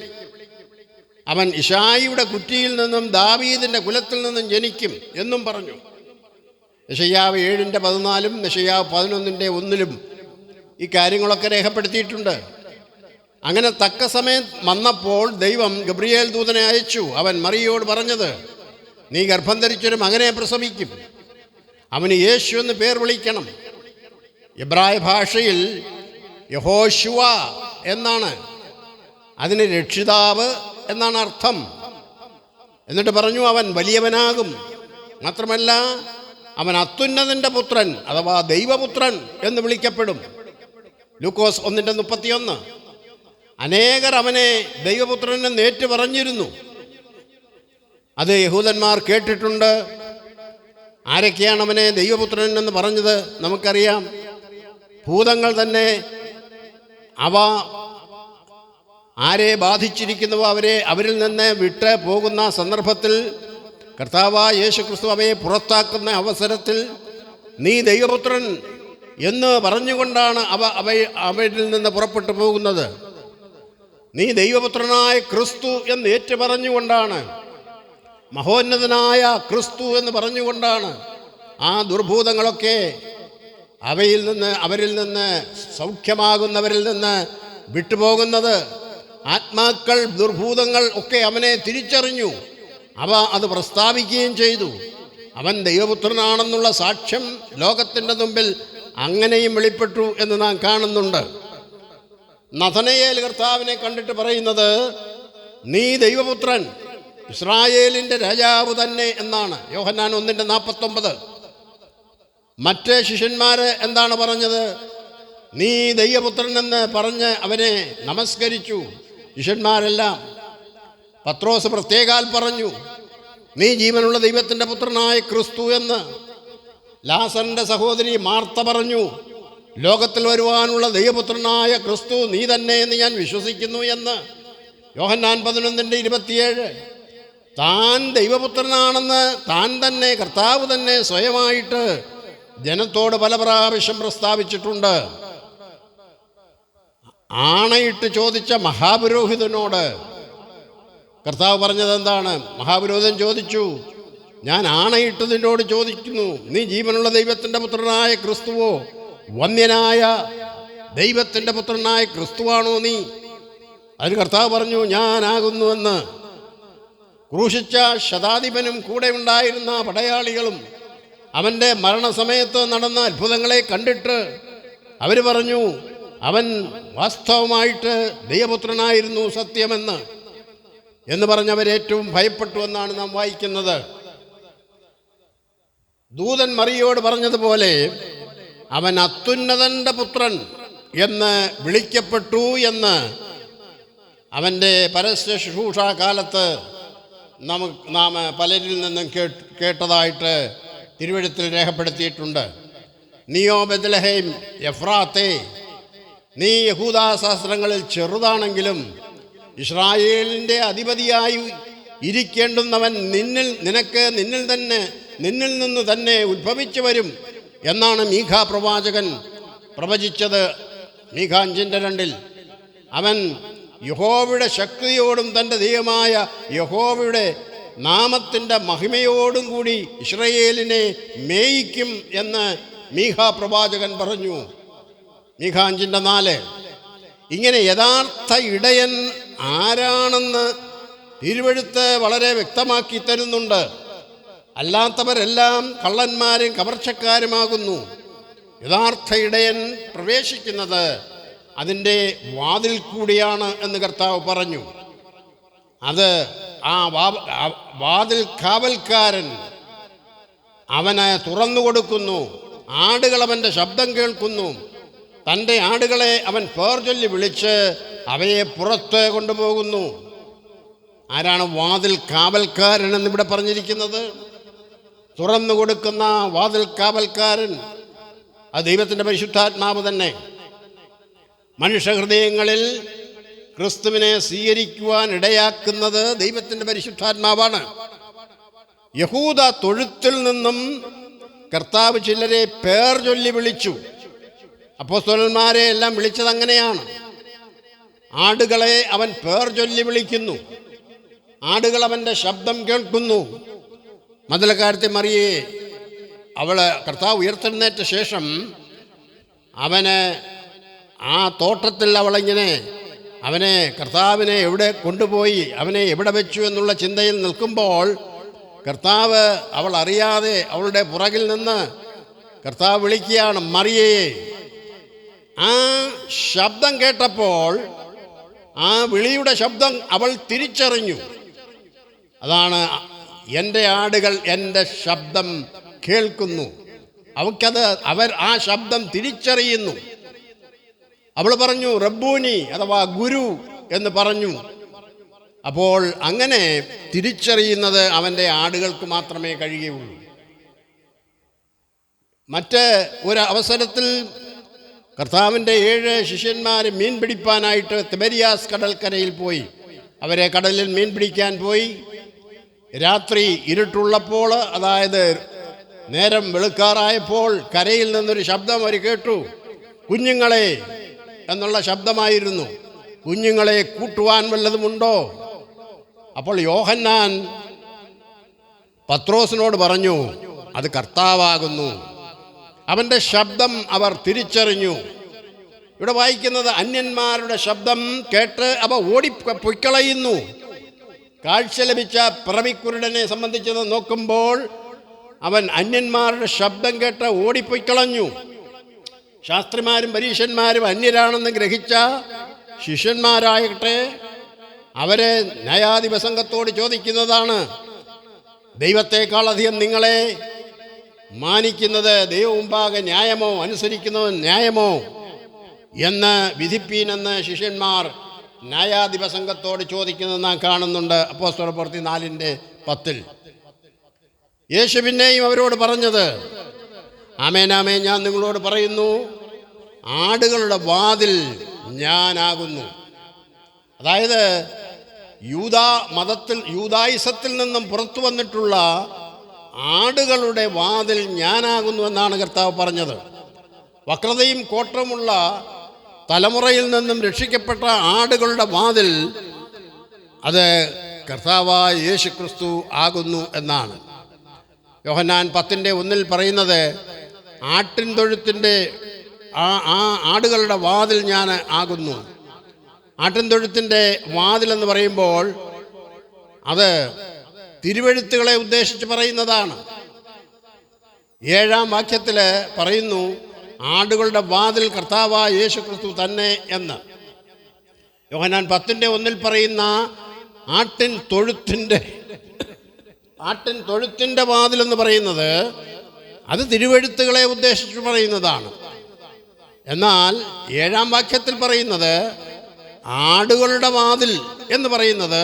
അവൻ ഇശായിയുടെ കുറ്റിയിൽ നിന്നും ദാവീദിൻ്റെ കുലത്തിൽ നിന്നും ജനിക്കും എന്നും പറഞ്ഞു. യെശയ്യാവ് 7:14 യെശയ്യാവ് 11:1 ഈ കാര്യങ്ങളൊക്കെ രേഖപ്പെടുത്തിയിട്ടുണ്ട്. അങ്ങനെ തക്ക സമയം വന്നപ്പോൾ ദൈവം ഗബ്രിയേൽ ദൂതനെ അയച്ചു. അവൻ മറിയയോട് പറഞ്ഞത്, നീ ഗർഭം ധരിച്ചൊരു മകനെ പ്രസവിക്കും, അവന് യേശു എന്ന് പേർ വിളിക്കണം. എബ്രായ ഭാഷയിൽ യഹോശുവ എന്നാണ്, അതിന് രക്ഷിതാവ് എന്നാണ് അർത്ഥം. എന്നിട്ട് പറഞ്ഞു, അവൻ വലിയവനാകും, മാത്രമല്ല അവൻ അത്യുന്നതൻ്റെ പുത്രൻ അഥവാ ദൈവപുത്രൻ എന്ന് വിളിക്കപ്പെടും. ലൂക്കോസ് 1:31. അനേകർ അവനെ ദൈവപുത്രൻ എന്ന് ഏറ്റു പറഞ്ഞിരുന്നു. അത് യഹൂദന്മാർ കേട്ടിട്ടുണ്ട്. ആരൊക്കെയാണ് അവനെ ദൈവപുത്രൻ എന്ന് പറഞ്ഞത് നമുക്കറിയാം. ഭൂതങ്ങൾ തന്നെ അവ ആരെ ബാധിച്ചിരിക്കുന്നുവോ അവരിൽ നിന്ന് വിട്ട് പോകുന്ന സന്ദർഭത്തിൽ കർത്താവായ യേശു ക്രിസ്തു അവയെ പുറത്താക്കുന്ന അവസരത്തിൽ നീ ദൈവപുത്രൻ എന്ന് പറഞ്ഞുകൊണ്ടാണ് അവരിൽ നിന്ന് പുറപ്പെട്ടു പോകുന്നത്. നീ ദൈവപുത്രനായ ക്രിസ്തു എന്ന് ഏറ്റുപറഞ്ഞുകൊണ്ടാണ്, മഹോന്നതനായ ക്രിസ്തു എന്ന് പറഞ്ഞുകൊണ്ടാണ് ആ ദുർഭൂതങ്ങളൊക്കെ അവരിൽ നിന്ന് സൗഖ്യമാകുന്നവരിൽ നിന്ന് വിട്ടുപോകുന്നത്. ആത്മാക്കൾ, ദുർഭൂതങ്ങൾ ഒക്കെ അവനെ തിരിച്ചറിഞ്ഞു. അത് പ്രസ്താവിക്കുകയും ചെയ്തു. അവൻ ദൈവപുത്രനാണെന്നുള്ള സാക്ഷ്യം ലോകത്തിൻ്റെ മുമ്പിൽ അങ്ങനെയും വെളിപ്പെട്ടു എന്ന് നാം കാണുന്നുണ്ട്. നഥനയേൽ കർത്താവിനെ കണ്ടിട്ട് പറയുന്നത്, നീ ദൈവപുത്രൻ, ഇസ്രായേലിൻ്റെ രാജാവ് തന്നെ എന്നാണ്. യോഹന്നാൻ 1:49. മറ്റ് ശിഷ്യന്മാരെ എന്താണ് പറഞ്ഞത്? നീ ദൈവപുത്രൻ എന്ന് പറഞ്ഞ് അവനെ നമസ്കരിച്ചു ശിഷ്യന്മാരെല്ലാം. പത്രോസ് പ്രത്യേകാൽ പറഞ്ഞു, നീ ജീവനുള്ള ദൈവത്തിൻ്റെ പുത്രനായ ക്രിസ്തു എന്ന്. ലാസറിൻ്റെ സഹോദരി മാർത്ത പറഞ്ഞു, ലോകത്തിൽ വരുവാനുള്ള ദൈവപുത്രനായ ക്രിസ്തു നീ തന്നെ എന്ന് ഞാൻ വിശ്വസിക്കുന്നു എന്ന്. യോഹന്നാൻ 11:27. താൻ ദൈവപുത്രനാണെന്ന് താൻ തന്നെ, കർത്താവ് തന്നെ സ്വയമായിട്ട് ജനത്തോട് പല പ്രാവശ്യം പ്രസ്താവിച്ചിട്ടുണ്ട്. ആണയിട്ട് ചോദിച്ച മഹാപുരോഹിതനോട് കർത്താവ് പറഞ്ഞത് എന്താണ്? മഹാപുരോഹിതൻ ചോദിച്ചു, ഞാൻ ആണയിട്ട് നിന്നോട് ചോദിക്കുന്നു, നീ ജീവനുള്ള ദൈവത്തിൻ്റെ പുത്രനായ ക്രിസ്തുവോ, വന്യനായ ദൈവത്തിൻ്റെ പുത്രനായ ക്രിസ്തുവാണോ നീ? അതിന് കർത്താവ് പറഞ്ഞു, ഞാനാകുന്നുവെന്ന്. ക്രൂശിച്ച ശതാധിപനും കൂടെ ഉണ്ടായിരുന്ന പടയാളികളും അവൻ്റെ മരണസമയത്ത് നടന്ന അത്ഭുതങ്ങളെ കണ്ടിട്ട് അവർ പറഞ്ഞു, അവൻ വാസ്തവമായിട്ട് ദൈവപുത്രനായിരുന്നു സത്യമെന്ന് പറഞ്ഞവരേറ്റവും ഭയപ്പെട്ടു എന്നാണ് നാം വായിക്കുന്നത്. ദൂതൻ മറിയോട് പറഞ്ഞതുപോലെ അവൻ അത്യുന്നതൻ്റെ പുത്രൻ എന്ന് വിളിക്കപ്പെട്ടു എന്ന് അവൻ്റെ പരസ്യ ശുശ്രൂഷാ കാലത്ത് നാം പലരിൽ നിന്നും കേട്ടതായിട്ട് തിരുവെഴുത്തിൽ രേഖപ്പെടുത്തിയിട്ടുണ്ട്. നീയോ ബെത്ലഹേം എഫ്രാത്തേ, നീ യഹൂദാശാസ്ത്രങ്ങളിൽ ചെറുതാണെങ്കിലും ഇസ്രായേലിൻ്റെ അധിപതിയായി ഇരിക്കേണ്ടുന്നവൻ നിന്നിൽ നിന്ന് തന്നെ ഉദ്ഭവിച്ചു വരും എന്നാണ് മീഖാ പ്രവാചകൻ പ്രവചിച്ചത്. മീഖാ 5:2. അവൻ യഹോവയുടെ ശക്തിയോടും തൻ്റെ ദൈവമായ യഹോവയുടെ നാമത്തിൻ്റെ മഹിമയോടും കൂടി ഇസ്രായേലിനെ മേയിക്കും എന്ന് മീഖാ പ്രവാചകൻ പറഞ്ഞു. മീഖാ 5:4. ഇങ്ങനെ യഥാർത്ഥ ഇടയൻ ആരാണെന്ന് തിരുവെഴുത്ത് വളരെ വ്യക്തമാക്കി തരുന്നുണ്ട്. അല്ലാത്തവരെല്ലാം കള്ളന്മാരും കവർച്ചക്കാരുമാകുന്നു. യഥാർത്ഥ ഇടയൻ പ്രവേശിക്കുന്നത് അതിൻ്റെ വാതിൽ കൂടിയാണ് എന്ന് കർത്താവ് പറഞ്ഞു. അത് ആ വാതിൽ കാവൽക്കാരൻ അവന് തുറന്നു കൊടുക്കുന്നു. ആടുകൾ അവൻ്റെ ശബ്ദം കേൾക്കുന്നു. തൻ്റെ ആടുകളെ അവൻ പേർ ചൊല്ലി വിളിച്ച് അവയെ പുറത്ത് കൊണ്ടുപോകുന്നു. ആരാണ് വാതിൽ കാവൽക്കാരൻ എന്നിവിടെ പറഞ്ഞിരിക്കുന്നത്? തുറന്നു കൊടുക്കുന്ന വാതിൽ കാവൽക്കാരൻ അത് ദൈവത്തിൻ്റെ പരിശുദ്ധാത്മാവ് തന്നെ. മനുഷ്യഹൃദയങ്ങളിൽ ക്രിസ്തുവിനെ സ്വീകരിക്കുവാൻ ഇടയാക്കുന്നത് ദൈവത്തിൻ്റെ പരിശുദ്ധാത്മാവാണ്. യഹൂദ തൊഴുത്തിൽ നിന്നും കർത്താവ് ചിലരെ പേർ ചൊല്ലി വിളിച്ചു. അപ്പോസ്തലന്മാരെ എല്ലാം വിളിച്ചത് അങ്ങനെയാണ്. ആടുകളെ അവൻ പേർ ചൊല്ലി വിളിക്കുന്നു. ആടുകൾ അവൻ്റെ ശബ്ദം കേൾക്കുന്നു. മദലക്കാരത്തെ മറിയെ കർത്താവ് ഉയർത്തെഴുന്നേറ്റ ശേഷം അവന് ആ തോട്ടത്തിൽ അവനെ കർത്താവിനെ എവിടെ കൊണ്ടുപോയി, അവനെ എവിടെ വെച്ചു എന്നുള്ള ചിന്തയിൽ നിൽക്കുമ്പോൾ കർത്താവ് അവൾ അറിയാതെ അവളുടെ പുറകിൽ നിന്ന് കർത്താവ് വിളിക്കുകയാണ്, മറിയേ. ആ ശബ്ദം കേട്ടപ്പോൾ ആ വിളിയുടെ ശബ്ദം അവൾ തിരിച്ചറിഞ്ഞു. അതാണ് എൻ്റെ ആടുകൾ എൻ്റെ ശബ്ദം കേൾക്കുന്നു. അവർ ആ ശബ്ദം തിരിച്ചറിയുന്നു. അവൾ പറഞ്ഞു റബ്ബൂനി അഥവാ ഗുരു എന്ന് പറഞ്ഞു. അപ്പോൾ അങ്ങനെ തിരിച്ചറിയുന്നത് അവൻ്റെ ആടുകൾക്ക് മാത്രമേ കഴിയുകയുള്ളൂ. മറ്റ് ഒരു അവസരത്തിൽ കർത്താവിൻ്റെ 7 ശിഷ്യന്മാർ മീൻ പിടിപ്പാനായിട്ട് തിബരിയാസ് കടൽക്കരയിൽ പോയി. അവരെ കടലിൽ മീൻ പിടിക്കാൻ പോയി. രാത്രി ഇരുട്ടുള്ളപ്പോൾ, അതായത് നേരം വെളുക്കാറായപ്പോൾ കരയിൽ നിന്നൊരു ശബ്ദം അവർ കേട്ടു. കുഞ്ഞുങ്ങളെ എന്നുള്ള ശബ്ദമായിരുന്നു. കുഞ്ഞുങ്ങളെ കൂട്ടുവാൻ വല്ലതുമുണ്ടോ? അപ്പോൾ യോഹന്നാൻ പത്രോസിനോട് പറഞ്ഞു, അത് കർത്താവാകുന്നു. അവൻ്റെ ശബ്ദം അവർ തിരിച്ചറിഞ്ഞു. ഇവിടെ വായിക്കുന്നത് അന്യന്മാരുടെ ശബ്ദം കേട്ട് അവ പൊയ്ക്കളയുന്നു. കാഴ്ച ലഭിച്ച പിറവിക്കുരുടനെ സംബന്ധിച്ചത് നോക്കുമ്പോൾ അവൻ അന്യന്മാരുടെ ശബ്ദം കേട്ട് ഓടിപ്പൊയ്ക്കളഞ്ഞു. ശാസ്ത്രിമാരും പരീശന്മാരും അന്യരാണെന്ന് ഗ്രഹിച്ച ശിഷ്യന്മാരാകട്ടെ അവരെ ന്യായാധിപസംഘത്തോട് ചോദിക്കുന്നതാണ്, ദൈവത്തെക്കാളധികം നിങ്ങളെ മാനിക്കുന്നത് ദൈവമുമ്പാകെ ന്യായമോ, അനുസരിക്കുന്നത് ന്യായമോ എന്ന് വിധിപ്പീനെന്ന് ശിഷ്യന്മാർ ന്യായാധിപസംഘത്തോട് ചോദിക്കുന്നത് നാം കാണുന്നുണ്ട്. അപ്പോസ്തലപ്രവൃത്തി 4:10. യേശു പിന്നെയും അവരോട് പറഞ്ഞത്, ആമേൻ ആമേൻ ഞാൻ നിങ്ങളോട് പറയുന്നു, ആടുകളുടെ വാതിൽ ഞാനാകുന്നു. അതായത് യൂദായിസത്തിൽ നിന്നും പുറത്തു വന്നിട്ടുള്ള ആടുകളുടെ വാതിൽ ഞാനാകുന്നു എന്നാണ് കർത്താവ് പറഞ്ഞത്. വക്രതയും കോട്ടമുള്ള തലമുറയിൽ നിന്നും രക്ഷിക്കപ്പെട്ട ആടുകളുടെ വാതിൽ അത് കർത്താവായ യേശു ക്രിസ്തു ആകുന്നു എന്നാണ്. യോഹന്നാൻ 10:1 പറയുന്നത്, ആട്ടിൻ തൊഴുത്തിൻ്റെ ആടുകളുടെ വാതിൽ ഞാൻ ആകുന്നു. ആട്ടിൻ തൊഴുത്തിൻ്റെ വാതിലെന്ന് പറയുമ്പോൾ അത് തിരുവെഴുത്തുകളെ ഉദ്ദേശിച്ച് പറയുന്നതാണ്. 7-ാം വാക്യത്തിൽ പറയുന്നു, ആടുകളുടെ വാതിൽ കർത്താവായ യേശു ക്രിസ്തു തന്നെ എന്ന്. യോഹന്നാൻ 10:1 പറയുന്ന ആട്ടിൻ തൊഴുത്തിൻ്റെ വാതിലെന്ന് പറയുന്നത് അത് തിരുവെഴുത്തുകളെ ഉദ്ദേശിച്ച് പറയുന്നതാണ്. എന്നാൽ 7-ാം വാക്യത്തിൽ പറയുന്നത് ആടുകളുടെ വാതിൽ എന്ന് പറയുന്നത്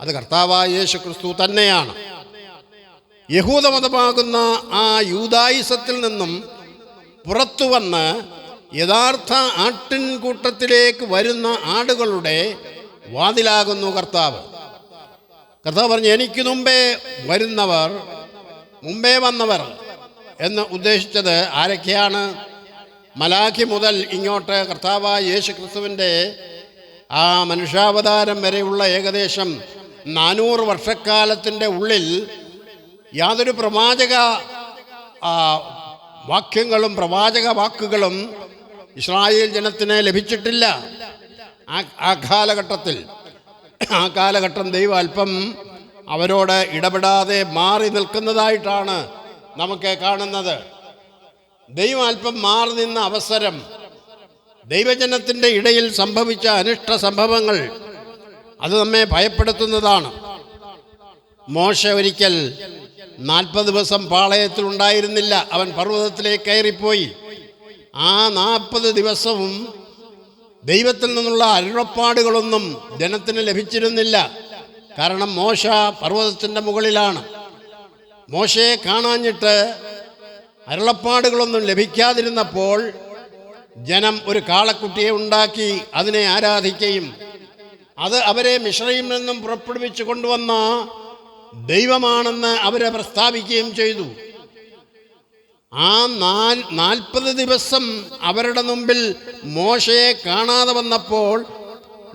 അത് കർത്താവായ യേശു ക്രിസ്തു തന്നെയാണ്. യഹൂദമതമാകുന്ന ആ യൂദായിസത്തിൽ നിന്നും പുറത്തു വന്ന് യഥാർത്ഥ ആട്ടിൻകൂട്ടത്തിലേക്ക് വരുന്ന ആടുകളുടെ വാതിലാകുന്നു കർത്താവ്. കർത്താവ് പറഞ്ഞു, എനിക്ക് മുമ്പേ വന്നവർ എന്ന് ഉദ്ദേശിച്ചത് ആരൊക്കെയാണ്? മലാഖി മുതൽ ഇങ്ങോട്ട് കർത്താവായ യേശു ക്രിസ്തുവിൻ്റെ ആ മനുഷ്യാവതാരം വരെയുള്ള ഏകദേശം 400 വർഷക്കാലത്തിൻ്റെ ഉള്ളിൽ യാതൊരു പ്രവാചക വാക്കുകളും ഇസ്രായേൽ ജനത്തിന് ലഭിച്ചിട്ടില്ല. ആ കാലഘട്ടം ദൈവം അല്പം അവരോട് ഇടപെടാതെ മാറി നിൽക്കുന്നതായിട്ടാണ് നമുക്ക് കാണുന്നത്. ദൈവം അല്പം മാറി നിന്ന അവസരം, ദൈവജനത്തിൻ്റെ ഇടയിൽ സംഭവിച്ച അനിഷ്ട സംഭവങ്ങൾ അത് നമ്മെ ഭയപ്പെടുത്തുന്നതാണ്. മോശ ഒരിക്കൽ 40 ദിവസം പാളയത്തിൽ ഉണ്ടായിരുന്നില്ല. അവൻ പർവ്വതത്തിലേക്ക് കയറിപ്പോയി. ആ 40 ദിവസവും ദൈവത്തിൽ നിന്നുള്ള അരുളപ്പാടുകളൊന്നും ജനത്തിന് ലഭിച്ചിരുന്നില്ല. കാരണം മോശ പർവ്വതത്തിൻ്റെ മുകളിലാണ്. മോശയെ കാണാഞ്ഞിട്ട് അരുളപ്പാടുകളൊന്നും ലഭിക്കാതിരുന്നപ്പോൾ ജനം ഒരു കാളക്കുട്ടിയെ ഉണ്ടാക്കി അതിനെ ആരാധിക്കുകയും അത് അവരെ മിശ്രയിൽ നിന്നും പുറപ്പെടുവിച്ച് കൊണ്ടുവന്ന ദൈവമാണെന്ന് അവരെ പ്രസ്താവിക്കുകയും ചെയ്തു. ആ 40 ദിവസം അവരുടെ മുമ്പിൽ മോശയെ കാണാതെ വന്നപ്പോൾ,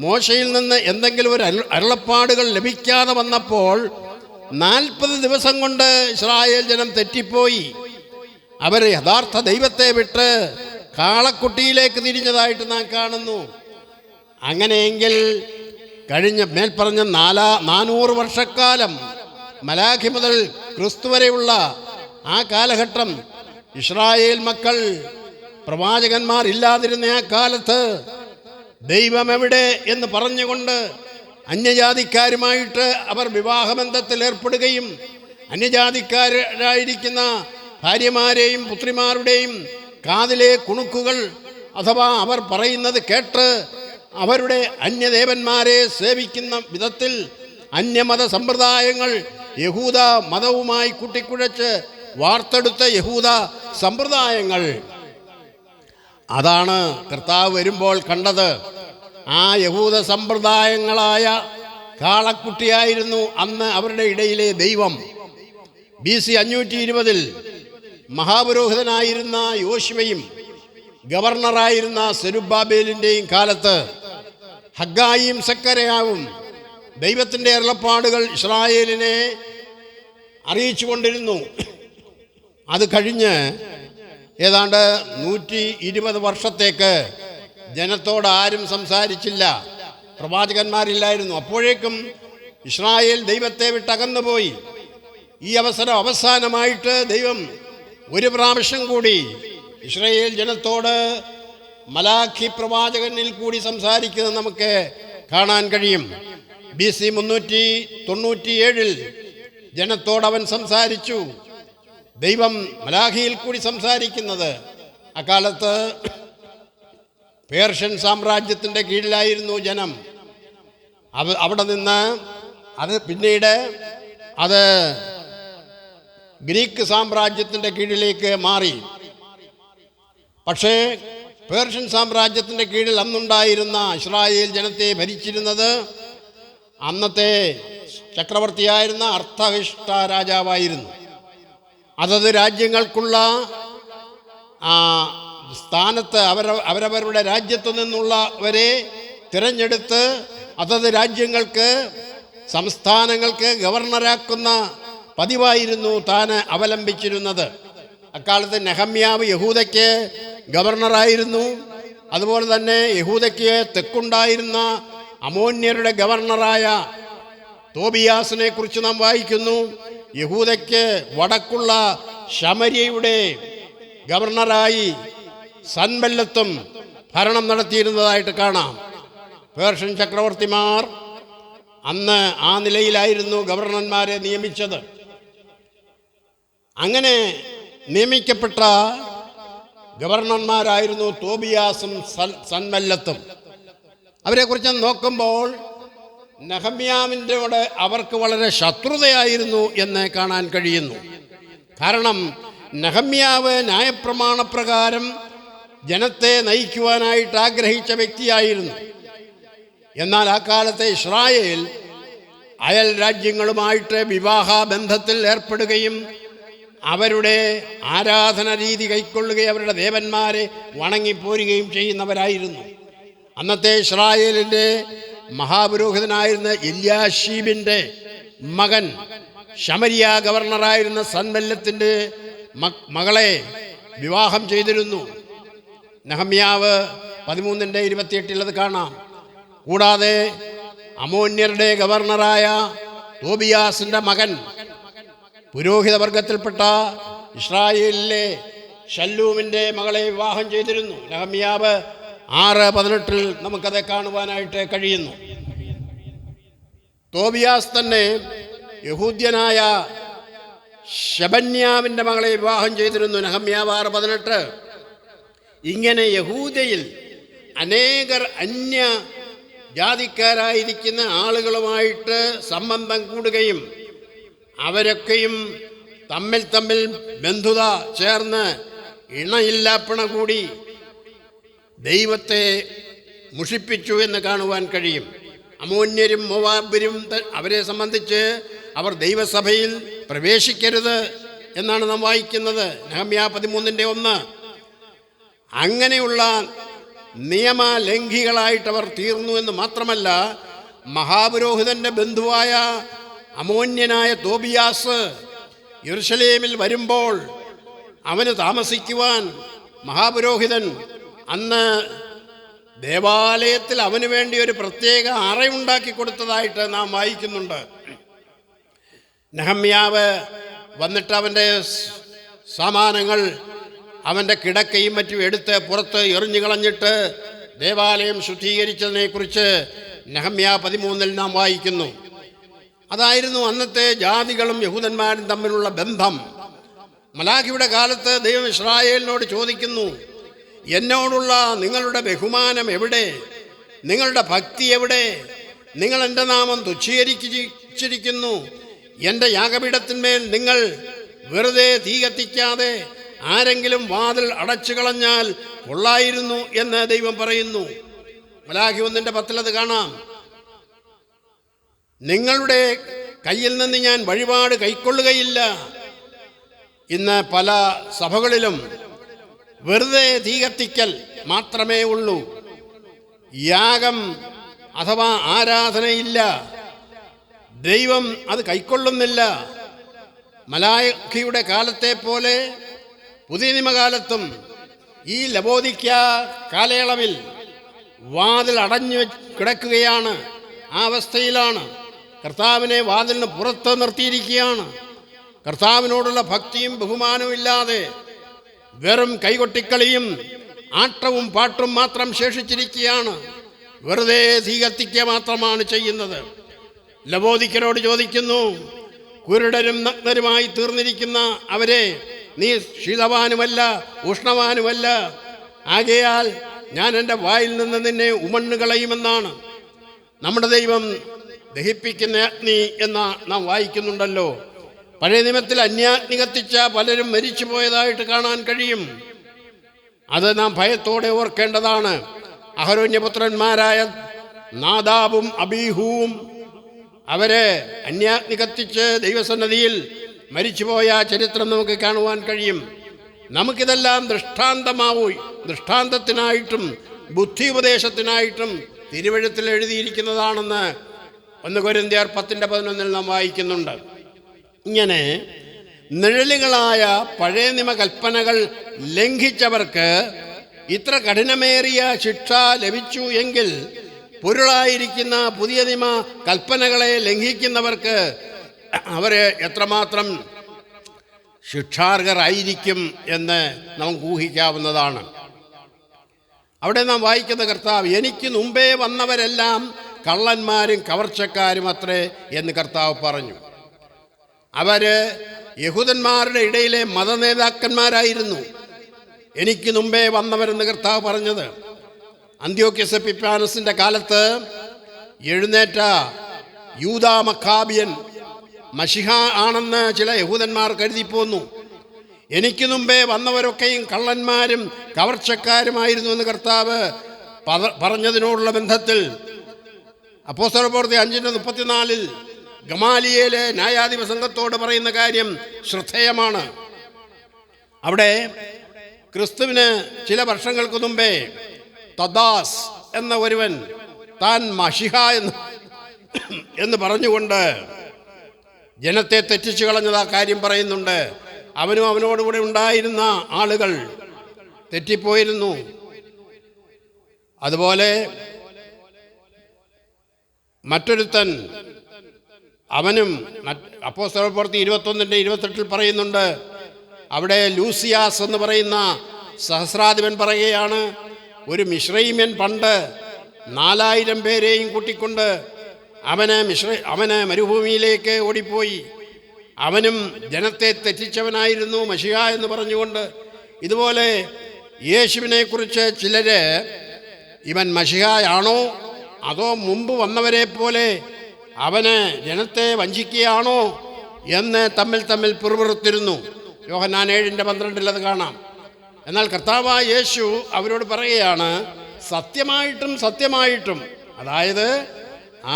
മോശയിൽ നിന്ന് എന്തെങ്കിലും ഒരു അരുളപ്പാടുകൾ ലഭിക്കാതെ വന്നപ്പോൾ 40 ദിവസം കൊണ്ട് ഇസ്രായേൽ ജനം തെറ്റിപ്പോയി. അവർ യഥാർത്ഥ ദൈവത്തെ വിട്ട് കാളക്കുട്ടിയിലേക്ക് തിരിഞ്ഞതായിട്ട് നാം കാണുന്നു. അങ്ങനെയെങ്കിൽ കഴിഞ്ഞ മേൽപ്പറഞ്ഞ 400 വർഷക്കാലം മലാഖി മുതൽ ക്രിസ്തു വരെയുള്ള ആ കാലഘട്ടം ഇസ്രായേൽ മക്കൾ പ്രവാചകന്മാർ ഇല്ലാതിരുന്ന ആ കാലത്ത് ദൈവം എവിടെ എന്ന് പറഞ്ഞുകൊണ്ട് അന്യജാതിക്കാരുമായിട്ട് അവർ വിവാഹബന്ധത്തിൽ ഏർപ്പെടുകയും അന്യജാതിക്കാരായിരിക്കുന്ന ഭാര്യമാരെയും പുത്രിമാരുടെയും കാതിലെ കുണുക്കുകൾ അഥവാ അവർ പറയുന്നത് കേട്ട് അവരുടെ അന്യദേവന്മാരെ സേവിക്കുന്ന വിധത്തിൽ അന്യമത സമ്പ്രദായങ്ങൾ യഹൂദ മതവുമായി കൂട്ടിക്കുഴച്ച് വാർത്തെടുത്ത യഹൂദ സമ്പ്രദായങ്ങൾ അതാണ് കർത്താവ് വരുമ്പോൾ കണ്ടത്. ആ യഹൂദ സമ്പ്രദായങ്ങളായ കാളക്കുട്ടിയായിരുന്നു അന്ന് അവരുടെ ഇടയിലെ ദൈവം. BC 520 മഹാപുരോഹിതനായിരുന്ന യോശുവയും ഗവർണറായിരുന്ന സെരുബ്ബാബേലിൻ്റെയും കാലത്ത് ഹഗ്ഗായിയും സക്കരയാവും ദൈവത്തിൻ്റെ അരുളപ്പാടുകൾ ഇസ്രായേലിനെ അറിയിച്ചു കൊണ്ടിരുന്നു. അത് കഴിഞ്ഞ് ഏതാണ്ട് 120 വർഷത്തേക്ക് ജനത്തോട് ആരും സംസാരിച്ചില്ല, പ്രവാചകന്മാരില്ലായിരുന്നു. അപ്പോഴേക്കും ഇസ്രായേൽ ദൈവത്തെ വിട്ടകന്നുപോയി. ഈ അവസാനമായിട്ട് ദൈവം ഒരു പ്രാവശ്യം കൂടി ഇസ്രായേൽ ജനത്തോട് മലാഖി പ്രവാചകനിൽ കൂടി സംസാരിക്കുന്നത് നമുക്ക് കാണാൻ കഴിയും. BC 397 ജനത്തോട് അവൻ സംസാരിച്ചു. ദൈവം മലാഖിയിൽ കൂടി സംസാരിക്കുന്നത്. അക്കാലത്ത് പേർഷ്യൻ സാമ്രാജ്യത്തിൻ്റെ കീഴിലായിരുന്നു ജനം. അവിടെ നിന്ന് പിന്നീട് അത് ഗ്രീക്ക് സാമ്രാജ്യത്തിൻ്റെ കീഴിലേക്ക് മാറി. പക്ഷേ പേർഷ്യൻ സാമ്രാജ്യത്തിൻ്റെ കീഴിൽ അന്നുണ്ടായിരുന്ന ഇസ്രായേൽ ജനത്തെ ഭരിച്ചിരുന്നത് അന്നത്തെ ചക്രവർത്തിയായിരുന്ന അർത്ഥഹിഷ്ട രാജാവായിരുന്നു. അതത് രാജ്യങ്ങൾക്കുള്ള സ്ഥാനത്ത് അവരവരുടെ രാജ്യത്തു നിന്നുള്ളവരെ തിരഞ്ഞെടുത്ത് അതത് രാജ്യങ്ങൾക്ക് സംസ്ഥാനങ്ങൾക്ക് ഗവർണറാക്കുന്ന പതിവായിരുന്നു താൻ അവലംബിച്ചിരുന്നത്. അക്കാലത്ത് നെഹമ്യാവ് യഹൂദയ്ക്ക് ഗവർണറായിരുന്നു. അതുപോലെ തന്നെ യഹൂദയ്ക്ക് തെക്കുണ്ടായിരുന്ന അമോന്യരുടെ ഗവർണറായ തോബിയാസിനെ കുറിച്ച് നാം വായിക്കുന്നു. യഹൂദയ്ക്ക് വടക്കുള്ള ശമര്യയുടെ ഗവർണറായി സൻബല്ലത്തും ഭരണം നടത്തിയിരുന്നതായിട്ട് കാണാം. പേർഷ്യൻ ചക്രവർത്തിമാർ അന്ന് ആ നിലയിലായിരുന്നു ഗവർണർമാരെ നിയമിച്ചത്. അങ്ങനെ നിയമിക്കപ്പെട്ട ഗവർണർമാരായിരുന്നു തോബിയാസും സൻബല്ലത്തും. അവരെക്കുറിച്ച് നോക്കുമ്പോൾ നെഹമ്യാവിൻ്റെ കൂടെ അവർക്ക് വളരെ ശത്രുതയായിരുന്നു എന്ന് കാണാൻ കഴിയുന്നു. കാരണം നെഹമ്യാവ് ന്യായപ്രമാണപ്രകാരം ജനത്തെ നയിക്കുവാനായിട്ട് ആഗ്രഹിച്ച വ്യക്തിയായിരുന്നു. എന്നാൽ ആ കാലത്തെ ഇസ്രായേൽ അയൽ രാജ്യങ്ങളുമായിട്ട് വിവാഹ ബന്ധത്തിൽ ഏർപ്പെടുകയും അവരുടെ ആരാധന രീതി കൈക്കൊള്ളുകയും അവരുടെ ദേവന്മാരെ വണങ്ങിപ്പോരുകയും ചെയ്യുന്നവരായിരുന്നു. അന്നത്തെ ഇസ്രായേലിൻ്റെ മഹാപുരോഹിതനായിരുന്ന എല്യാശീബിൻ്റെ മകൻ ശമരിയ ഗവർണറായിരുന്ന സൻബല്ലത്തിൻ്റെ മകളെ വിവാഹം ചെയ്തിരുന്നു. നെഹമ്യാവ് 13:28 അത് കാണാം. കൂടാതെ അമോന്യരുടെ ഗവർണറായ തോബിയാസിൻ്റെ മകൻ പുരോഹിത വർഗത്തിൽപ്പെട്ട ഇസ്രായേലിലെ ശല്ലൂമിൻ്റെ മകളെ വിവാഹം ചെയ്തിരുന്നു. നെഹമ്യാവ് 6:18 നമുക്കത് കാണുവാനായിട്ട് കഴിയുന്നു. തോബിയാസ് തന്നെ യഹൂദ്യനായ ശബന്യാവിൻ്റെ മകളെ വിവാഹം ചെയ്തിരുന്നു. നെഹമ്യാവ് 6:18. ഇങ്ങനെ യഹൂദയിൽ അനേകർ അന്യ ജാതിക്കാരായിരിക്കുന്ന ആളുകളുമായിട്ട് സംബന്ധം കൂടുകയും അവരൊക്കെയും തമ്മിൽ ബന്ധുത ചേർന്ന് ഇണയില്ലാപ്പിണ കൂടി ദൈവത്തെ മുഷിപ്പിച്ചു എന്ന് കാണുവാൻ കഴിയും. അമോന്യരും മോവാബ്യരും അവരെ സംബന്ധിച്ച് അവർ ദൈവസഭയിൽ പ്രവേശിക്കരുത് എന്നാണ് നാം വായിക്കുന്നത്. നെഹമ്യാ 13:1. അങ്ങനെയുള്ള നിയമലംഘികളായിട്ടവർ തീർന്നു എന്ന് മാത്രമല്ല, മഹാപുരോഹിതൻ്റെ ബന്ധുവായ അമോന്യനായ തോബിയാസ് യെരുശലേമിൽ വരുമ്പോൾ അവന് താമസിക്കുവാൻ മഹാപുരോഹിതൻ അന്ന് ദേവാലയത്തിൽ അവന് വേണ്ടി ഒരു പ്രത്യേക അറയുണ്ടാക്കി കൊടുത്തതായിട്ട് നാം വായിക്കുന്നുണ്ട്. നെഹമ്യാവ് വന്നിട്ട് അവൻ്റെ സാമാനങ്ങൾ അവൻ്റെ കിടക്കയും മറ്റും എടുത്ത് പുറത്ത് എറിഞ്ഞു കളഞ്ഞിട്ട് ദേവാലയം ശുദ്ധീകരിച്ചതിനെക്കുറിച്ച് നെഹമ്യാ 13 നാം വായിക്കുന്നു. അതായിരുന്നു അന്നത്തെ ജാതികളും യഹൂദന്മാരും തമ്മിലുള്ള ബന്ധം. മലാഖിയുടെ കാലത്ത് ദൈവം ഇസ്രായേലിനോട് ചോദിക്കുന്നു, എന്നോടുള്ള നിങ്ങളുടെ ബഹുമാനം എവിടെ? നിങ്ങളുടെ ഭക്തി എവിടെ? നിങ്ങൾ എൻ്റെ നാമം തുച്ഛീകരിച്ചിരിക്കുന്നു. എൻ്റെ യാഗപീഠത്തിന്മേൽ നിങ്ങൾ വെറുതെ തീ കത്തിക്കാതെ ആരെങ്കിലും വാതിൽ അടച്ചു കളഞ്ഞാൽ കൊള്ളായിരുന്നു എന്ന് ദൈവം പറയുന്നു. മലാഖി 1:10 അത് കാണാം. നിങ്ങളുടെ കയ്യിൽ നിന്ന് ഞാൻ വഴിപാട് കൈക്കൊള്ളുകയില്ല. ഇന്ന് പല സഭകളിലും വെറുതെ തീ കത്തിക്കൽ മാത്രമേ ഉള്ളൂ. യാഗം അഥവാ ആരാധനയില്ല. ദൈവം അത് കൈക്കൊള്ളുന്നില്ല. മലാഖിയുടെ കാലത്തെ പോലെ പുതിയ നിയമകാലത്തും ഈ ലവോദിക്ക കാലയളവിൽ വാതിൽ അടഞ്ഞു കിടക്കുകയാണ്. ആ അവസ്ഥയിലാണ്. കർത്താവിനെ വാതിലിന് പുറത്ത് നിർത്തിയിരിക്കുകയാണ്. കർത്താവിനോടുള്ള ഭക്തിയും ബഹുമാനവും ഇല്ലാതെ വെറും കൈകൊട്ടിക്കളിയും ആട്ടവും പാട്ടും മാത്രം ശേഷിച്ചിരിക്കുകയാണ്. വെറുതെ തീ കത്തിക്കുക മാത്രമാണ് ചെയ്യുന്നത്. ലവോദിക്കരോട് ചോദിക്കുന്നു, കുരുടരും നഗ്നരുമായി തീർന്നിരിക്കുന്ന അവരെ, നീ ശീതവാനുമല്ല ഉഷ്ണവാനുമല്ല, ആകയാൽ ഞാൻ എൻ്റെ വായിൽ നിന്ന് നിന്നെ ഉമണ്ണുകളയുമെന്നാണ്. നമ്മുടെ ദൈവം ദഹിപ്പിക്കുന്ന അഗ്നി എന്ന നാം വായിക്കുന്നുണ്ടല്ലോ. പഴയ നിയമത്തിൽ അന്യാഗ്നി കത്തിച്ച പലരും മരിച്ചു പോയതായിട്ട് കാണാൻ കഴിയും. അത് നാം ഭയത്തോടെ ഓർക്കേണ്ടതാണ്. അഹരോന്യപുത്രന്മാരായ നാദാബും അബീഹുവും അവരെ അന്യാഗ്നി കത്തിച്ച് ദൈവസന്നിധിയിൽ മരിച്ചുപോയ ചരിത്രം നമുക്ക് കാണുവാൻ കഴിയും. നമുക്കിതെല്ലാം ദൃഷ്ടാന്തത്തിനായിട്ടും ബുദ്ധി ഉപദേശത്തിനായിട്ടും തിരുവെഴുത്തിൽ എഴുതിയിരിക്കുന്നതാണെന്ന് 1 കൊരിന്ത്യർ 10:11 നാം വായിക്കുന്നുണ്ട്. ഇങ്ങനെ നിഴലുകളായ പഴയ നിയമ കൽപ്പനകൾ ലംഘിച്ചവർക്ക് ഇത്ര കഠിനമേറിയ ശിക്ഷ ലഭിച്ചു എങ്കിൽ പൊരുളായിരിക്കുന്ന പുതിയ നിയമ കൽപ്പനകളെ ലംഘിക്കുന്നവർക്ക് അവരെ എത്രമാത്രം ശിക്ഷാർഹരായിരിക്കും എന്ന് നമുക്ക് ഊഹിക്കാവുന്നതാണ്. അവിടെ നാം വായിക്കുന്ന കർത്താവ്, എനിക്ക് മുമ്പേ വന്നവരെല്ലാം കള്ളന്മാരും കവർച്ചക്കാരും അത്രേ എന്ന് കർത്താവ് പറഞ്ഞു. അവര് യഹൂദന്മാരുടെ ഇടയിലെ മതനേതാക്കന്മാരായിരുന്നു. എനിക്ക് മുമ്പേ വന്നവരെന്ന് കർത്താവ് പറഞ്ഞത്. അന്ത്യോക്യസ് എപ്പിഫാനസിൻ്റെ കാലത്ത് എഴുന്നേറ്റ യൂദാ മക്കാബിയൻ മശിഹ ആണെന്ന് ചില യഹൂദന്മാർ കരുതിപ്പോന്നു. എനിക്ക് മുമ്പേ വന്നവരൊക്കെയും കള്ളന്മാരും കവർച്ചക്കാരുമായിരുന്നു എന്ന് കർത്താവ് പറഞ്ഞതിനോടുള്ള ബന്ധത്തിൽ അപ്പോസ്തലപ്രവൃത്തി 5:34 ഗമാലിയേല് ന്യായാധിപ സംഘത്തോട് പറയുന്ന കാര്യം ശ്രദ്ധേയമാണ്. അവിടെ ക്രിസ്തുവിന് ചില വർഷങ്ങൾക്ക് മുമ്പേ തദാസ് എന്ന ഒരുവൻ താൻ മശിഹ എന്ന് പറഞ്ഞുകൊണ്ട് ജനത്തെ തെറ്റിച്ചു കളഞ്ഞത് ആ കാര്യം പറയുന്നുണ്ട്. അവനും അവനോടുകൂടെ ഉണ്ടായിരുന്ന ആളുകൾ തെറ്റിപ്പോയിരുന്നു. അതുപോലെ മറ്റൊരുത്തൻ അവനും അപ്പോസ്തലപ്രവൃത്തി 21:28 പറയുന്നുണ്ട്. അവിടെ ലൂസിയാസ് എന്ന് പറയുന്ന സഹസ്രാധിപൻ പറയുകയാണ്, ഒരു മിശ്രൈമ്യൻ പണ്ട് 4000 പേരെയും കൂട്ടിക്കൊണ്ട് അവന് മരുഭൂമിയിലേക്ക് ഓടിപ്പോയി. അവനും ജനത്തെ തെറ്റിച്ചവനായിരുന്നു മശിഹ എന്ന് പറഞ്ഞുകൊണ്ട്. ഇതുപോലെ യേശുവിനെ കുറിച്ച് ചിലര് ഇവൻ മശിഹയാണോ അതോ മുമ്പ് വന്നവരെ പോലെ അവന് ജനത്തെ വഞ്ചിക്കുകയാണോ എന്ന് തമ്മിൽ പിറുപിറുത്തിരുന്നു. യോഹന്നാൻ 7:12 അത് കാണാം. എന്നാൽ കർത്താവായ യേശു അവരോട് പറയുകയാണ്, സത്യമായിട്ടും അതായത്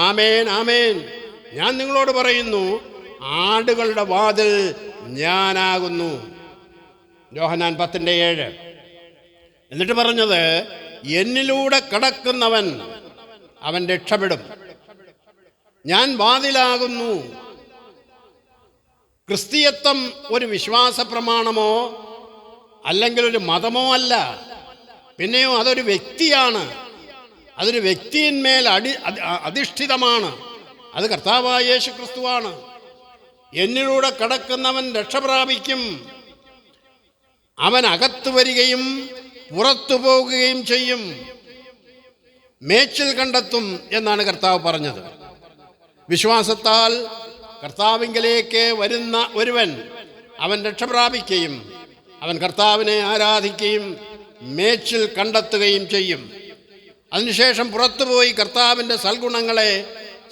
ആമേൻ ആമേൻ, ഞാൻ നിങ്ങളോട് പറയുന്നു, ആടുകളുടെ വാതിൽ ഞാനാകുന്നു. യോഹന്നാൻ 10:7. എന്നിട്ട് പറഞ്ഞത്, എന്നിലൂടെ കടക്കുന്നവൻ അവൻ രക്ഷപ്പെടും. ഞാൻ വാതിലാകുന്നു. ക്രിസ്തീയത്വം ഒരു വിശ്വാസ പ്രമാണമോ അല്ലെങ്കിൽ ഒരു മതമോ അല്ല. പിന്നെയോ അതൊരു വ്യക്തിയാണ്. അതൊരു വ്യക്തിയിന്മേൽ അധിഷ്ഠിതമാണ്. അത് കർത്താവായ യേശു ക്രിസ്തുവാണ്. എന്നിലൂടെ കടക്കുന്നവൻ രക്ഷപ്രാപിക്കും. അവൻ അകത്തു വരികയും പുറത്തു പോകുകയും ചെയ്യും. മേച്ചിൽ കണ്ടെത്തും എന്നാണ് കർത്താവ് പറഞ്ഞത്. വിശ്വാസത്താൽ കർത്താവിങ്കലേക്ക് വരുന്ന ഒരുവൻ അവൻ രക്ഷപ്രാപിക്കുകയും അവൻ കർത്താവിനെ ആരാധിക്കുകയും മേച്ചിൽ കണ്ടെത്തുകയും ചെയ്യും. അതിനുശേഷം പുറത്തുപോയി കർത്താവിൻ്റെ സൽഗുണങ്ങളെ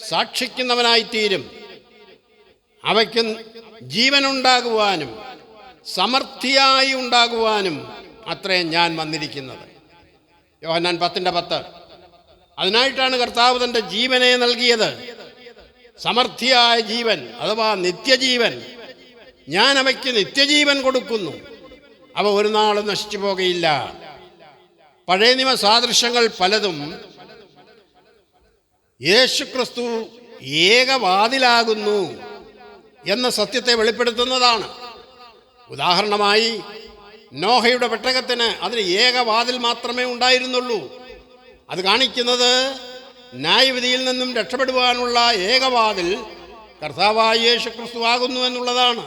സാക്ഷിക്കുന്നവനായിത്തീരും. അവയ്ക്ക് ജീവനുണ്ടാകുവാനും സമൃദ്ധിയായി ഉണ്ടാകുവാനും അത്രയും ഞാൻ വന്നിരിക്കുന്നത്. യോഹന്നാൻ 10:10. അതിനായിട്ടാണ് കർത്താവ് തൻ്റെ ജീവനെ നൽകിയത്. സമൃദ്ധിയായ ജീവൻ അഥവാ നിത്യജീവൻ. ഞാൻ അവയ്ക്ക് നിത്യജീവൻ കൊടുക്കുന്നു, അവ ഒരു നാളും നശിച്ചു പോകുകയില്ല. പഴയ നിയമ സാദൃശ്യങ്ങൾ പലതും യേശുക്രിസ്തു ഏകവാതിലാകുന്നു എന്ന സത്യത്തെ വെളിപ്പെടുത്തുന്നതാണ്. ഉദാഹരണമായി നോഹയുടെ പെട്ടകത്തിന് അതിന് ഏകവാതിൽ മാത്രമേ ഉണ്ടായിരുന്നുള്ളൂ. അത് കാണിക്കുന്നത് ന്യായവിധിയിൽ നിന്നും രക്ഷപ്പെടുവാനുള്ള ഏകവാതിൽ കർത്താവായ യേശുക്രിസ്തു ആകുന്നു എന്നുള്ളതാണ്.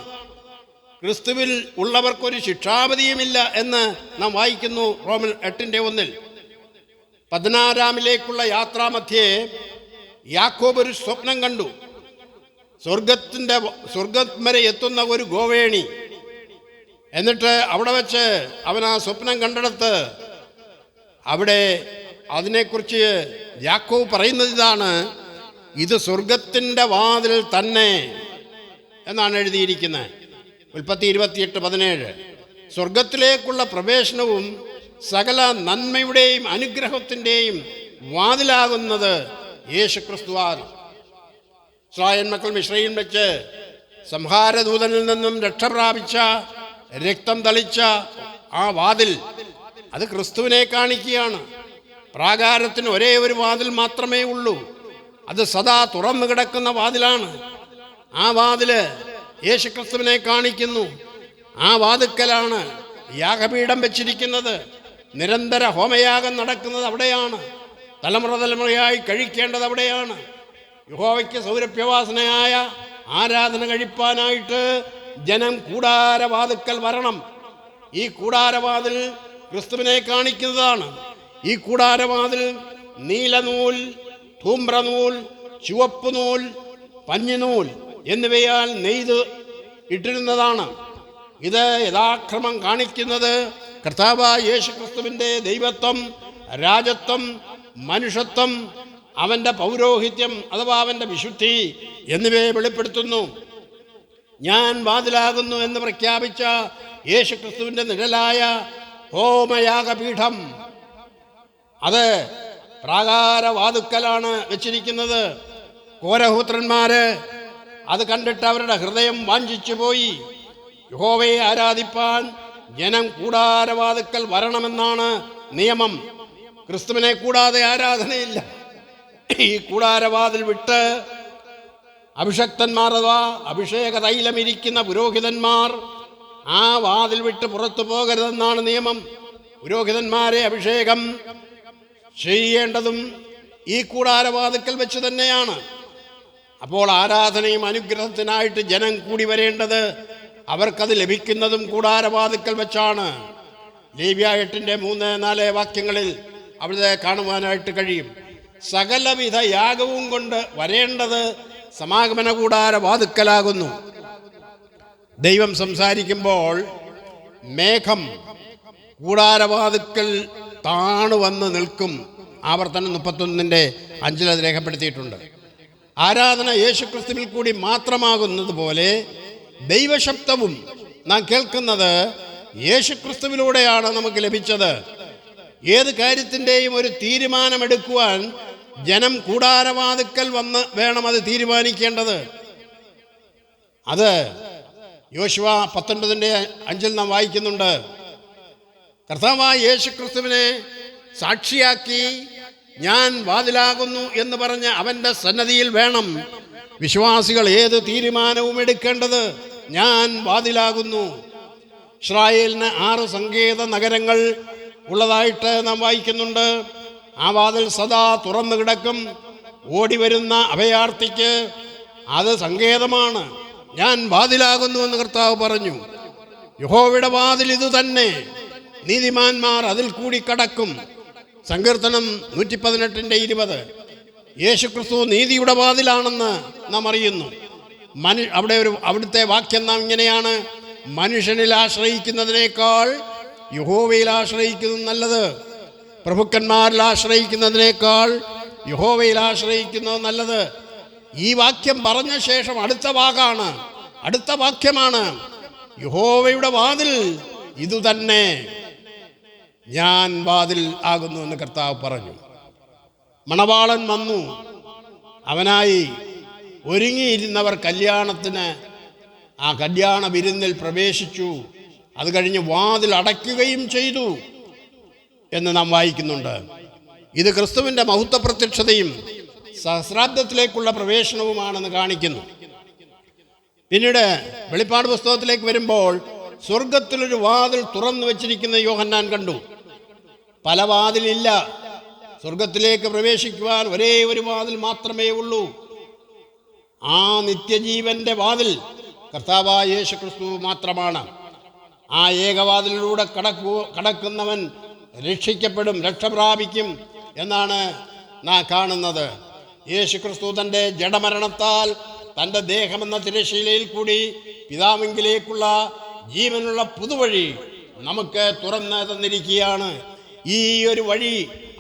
ക്രിസ്തുവിൽ ഉള്ളവർക്കൊരു ശിക്ഷാപതിയുമില്ല എന്ന് നാം വായിക്കുന്നു റോമൻ 8:1. 16 യാത്രാമധ്യേ യാക്കോബ് ഒരു സ്വപ്നം കണ്ടു. സ്വർഗം വരെ എത്തുന്ന ഒരു ഗോവേണി. എന്നിട്ട് അവിടെ വെച്ച് അവൻ ആ സ്വപ്നം കണ്ടെടുത്ത് അവിടെ അതിനെക്കുറിച്ച് യാക്കോബ് പറയുന്നത് ഇതാണ്: ഇത് സ്വർഗത്തിൻ്റെ വാതിൽ തന്നെ എന്നാണ് എഴുതിയിരിക്കുന്നത്. ഉൽപ്പത്തി 28:17. സ്വർഗത്തിലേക്കുള്ള പ്രവേശനവും സകല നന്മയുടെയും അനുഗ്രഹത്തിൻ്റെയും വാതിലാകുന്നത് യേശുക്രിസ്തുവാണ്. ഇസ്രായേൽ മക്കൾ മിസ്രയീമിൽ വെച്ച് സംഹാരദൂതനിൽ നിന്നും രക്ഷ പ്രാപിച്ച, രക്തം തളിച്ച ആ വാതിൽ അത് ക്രിസ്തുവിനെ കാണിക്കുകയാണ്. പ്രാകാരത്തിന് ഒരേ ഒരു വാതിൽ മാത്രമേ ഉള്ളൂ. അത് സദാ തുറന്നു കിടക്കുന്ന വാതിലാണ്. ആ വാതില് യേശുക്രിസ്തുവിനെ കാണിക്കുന്നു. ആ വാതിൽക്കലാണ് യാഗപീഠം വെച്ചിരിക്കുന്നത്. നിരന്തര ഹോമയാഗം നടക്കുന്നത് അവിടെയാണ്. തലമുറയായി കഴിക്കേണ്ടത് അവിടെയാണ്. യഹോവയ്ക്ക് സൗരഭ്യവാസനയായ ആരാധന കഴിപ്പാനായിട്ട് ജനം കൂടാരവാതിൽക്കൽ വരണം. ഈ കൂടാരവാതിൽ ക്രിസ്തുവിനെ കാണിക്കുന്നതാണ്. ഈ കൂടാരവാതിൽ നീലനൂൽ, ധൂമ്രനൂൽ, ചുവപ്പ് നൂൽ, പഞ്ഞിനൂൽ എന്നിവയാൽ നെയ്ത് ഇട്ടിരുന്നതാണ്. ഇത് യഥാക്രമം കാണിക്കുന്നത് കർത്താവായ യേശുക്രിസ്തുവിൻ്റെ ദൈവത്വം, രാജത്വം, മനുഷ്യത്വം, അവൻ്റെ പൗരോഹിത്യം അഥവാ അവൻ്റെ വിശുദ്ധി എന്നിവയെ വെളിപ്പെടുത്തുന്നു. ഞാൻ വാതിലാകുന്നു എന്ന് പ്രഖ്യാപിച്ച യേശുക്രിസ്തുവിൻ്റെ നിഴലായ ഹോമയാഗപീഠം അത് പ്രാകാരവാതുക്കലാണ് വെച്ചിരിക്കുന്നത്. കോരഹൂത്രന്മാര് അത് കണ്ടിട്ട് അവരുടെ ഹൃദയം വാഞ്ചിച്ചു പോയി. യഹോവയെ ആരാധിപ്പാൻ ജനം കൂടാരവാതുക്കൽ വരണമെന്നാണ് നിയമം. ക്രിസ്തുവിനെ കൂടാതെ ആരാധനയില്ല. ഈ കൂടാരവാതിൽ വിട്ട് അഭിഷക്തന്മാർ അഥവാ അഭിഷേക തൈലം ഇരിക്കുന്ന പുരോഹിതന്മാർ ആ വാതിൽ വിട്ട് പുറത്തു പോകരുതെന്നാണ് നിയമം. പുരോഹിതന്മാരെ അഭിഷേകം ചെയ്യേണ്ടതും ഈ കൂടാരവാതിൽക്കൽ വെച്ച് തന്നെയാണ്. അപ്പോൾ ആരാധനയും അനുഗ്രഹത്തിനായിട്ട് ജനം കൂടി വരേണ്ടത് അവർക്കത് ലഭിക്കുന്നതും കൂടാരവാതിൽക്കൽ വെച്ചാണ്. ലേവ്യ 8:3-4 വാക്യങ്ങളിൽ അവിടെ കാണുവാനായിട്ട് കഴിയും. സകലവിധ യാഗവും കൊണ്ട് വരേണ്ടത് സമാഗമന കൂടാരവാതിൽക്കലാകുന്നു. ദൈവം സംസാരിക്കുമ്പോൾ മേഘം കൂടാരവാതിൽക്കൽ താണു വന്ന് നിൽക്കും. ആവർത്തനം 31:5 അത് രേഖപ്പെടുത്തിയിട്ടുണ്ട്. ആരാധന യേശുക്രിസ്തുവിൽ കൂടി മാത്രമാകുന്നത് പോലെ ദൈവശബ്ദവും നാം കേൾക്കുന്നത് യേശുക്രിസ്തുവിലൂടെയാണ് നമുക്ക് ലഭിച്ചത്. ഏത് കാര്യത്തിൻ്റെയും ഒരു തീരുമാനമെടുക്കുവാൻ ജനം കൂടാരവാതിൽക്കൽ വന്ന് വേണം അത് തീരുമാനിക്കേണ്ടത്. അത് യോശുവ 19:5 നാം വായിക്കുന്നുണ്ട്. കർത്താവായ യേശുക്രിസ്തുവിനെ സാക്ഷിയാക്കി ഞാൻ വാതിലാകുന്നു എന്ന് പറഞ്ഞ് അവൻ്റെ സന്നദ്ധിയിൽ വേണം വിശ്വാസികൾ ഏത് തീരുമാനവും എടുക്കേണ്ടത്. ഞാൻ വാതിലാകുന്നു. ഇസ്രായേലിന് 6 സങ്കേത നഗരങ്ങൾ ഉള്ളതായിട്ട് നാം വായിക്കുന്നുണ്ട്. ആ വാതിൽ സദാ തുറന്നു കിടക്കും. ഓടി വരുന്ന അഭയാർത്ഥിക്ക് അത് സങ്കേതമാണ്. ഞാൻ വാതിലാകുന്നു എന്ന് കർത്താവ് പറഞ്ഞു. യഹോവയുടെ വാതിൽ ഇത് തന്നെ, നീതിമാന്മാർ അതിൽ കൂടി കടക്കും. സങ്കീർത്തനം 118:20. യേശുക്രിസ്തു നീതിയുടെ വാതിലാണെന്ന് നാം അറിയുന്നു. അവിടുത്തെ വാക്യം നാം ഇങ്ങനെയാണ്: മനുഷ്യനിൽ ആശ്രയിക്കുന്നതിനേക്കാൾ യഹോവയിൽ ആശ്രയിക്കുന്നത് നല്ലത്. പ്രഭുക്കന്മാരിൽ ആശ്രയിക്കുന്നതിനേക്കാൾ യഹോവയിൽ ആശ്രയിക്കുന്നത് നല്ലത്. ഈ വാക്യം പറഞ്ഞ ശേഷം അടുത്ത വാക്യമാണ്: യഹോവയുടെ വാതിൽ ഇതുതന്നെ, ഞാൻ വാതിൽ ആകുന്നു എന്ന് കർത്താവ് പറഞ്ഞു. മണവാളൻ വന്നു, അവനായി ഒരുങ്ങിയിരുന്നവർ കല്യാണത്തിന് ആ കല്യാണ വിരുന്നിൽ പ്രവേശിച്ചു. അത് കഴിഞ്ഞ് വാതിൽ അടയ്ക്കുകയും ചെയ്തു എന്ന് നാം വായിക്കുന്നുണ്ട്. ഇത് ക്രിസ്തുവിൻ്റെ മഹത്വ പ്രത്യക്ഷതയും സഹസ്രാബ്ദത്തിലേക്കുള്ള പ്രവേശനവുമാണെന്ന് കാണിക്കുന്നു. പിന്നീട് വെളിപ്പാട് പുസ്തകത്തിലേക്ക് വരുമ്പോൾ സ്വർഗത്തിലൊരു വാതിൽ തുറന്നു വച്ചിരിക്കുന്ന യോഹന്നാൻ കണ്ടു. പല വാതിലില്ല. സ്വർഗത്തിലേക്ക് പ്രവേശിക്കുവാൻ ഒരേ ഒരു വാതിൽ മാത്രമേ ഉള്ളൂ. ആ നിത്യജീവന്റെ വാതിൽ കർത്താവായ യേശു ക്രിസ്തു മാത്രമാണ്. ആ ഏകവാതിലിലൂടെ കടക്കുന്നവൻ രക്ഷിക്കപ്പെടും, രക്ഷ പ്രാപിക്കും എന്നാണ് നാം കാണുന്നത്. യേശു ക്രിസ്തു തൻ്റെ ജഡമരണത്താൽ തൻ്റെ ദേഹമെന്ന തിരശ്ശീലയിൽ കൂടി പിതാവിങ്കിലേക്കുള്ള ജീവനുള്ള പുതുവഴി നമുക്ക് തുറന്നു തന്നിരിക്കുകയാണ്. ഈ ഒരു വഴി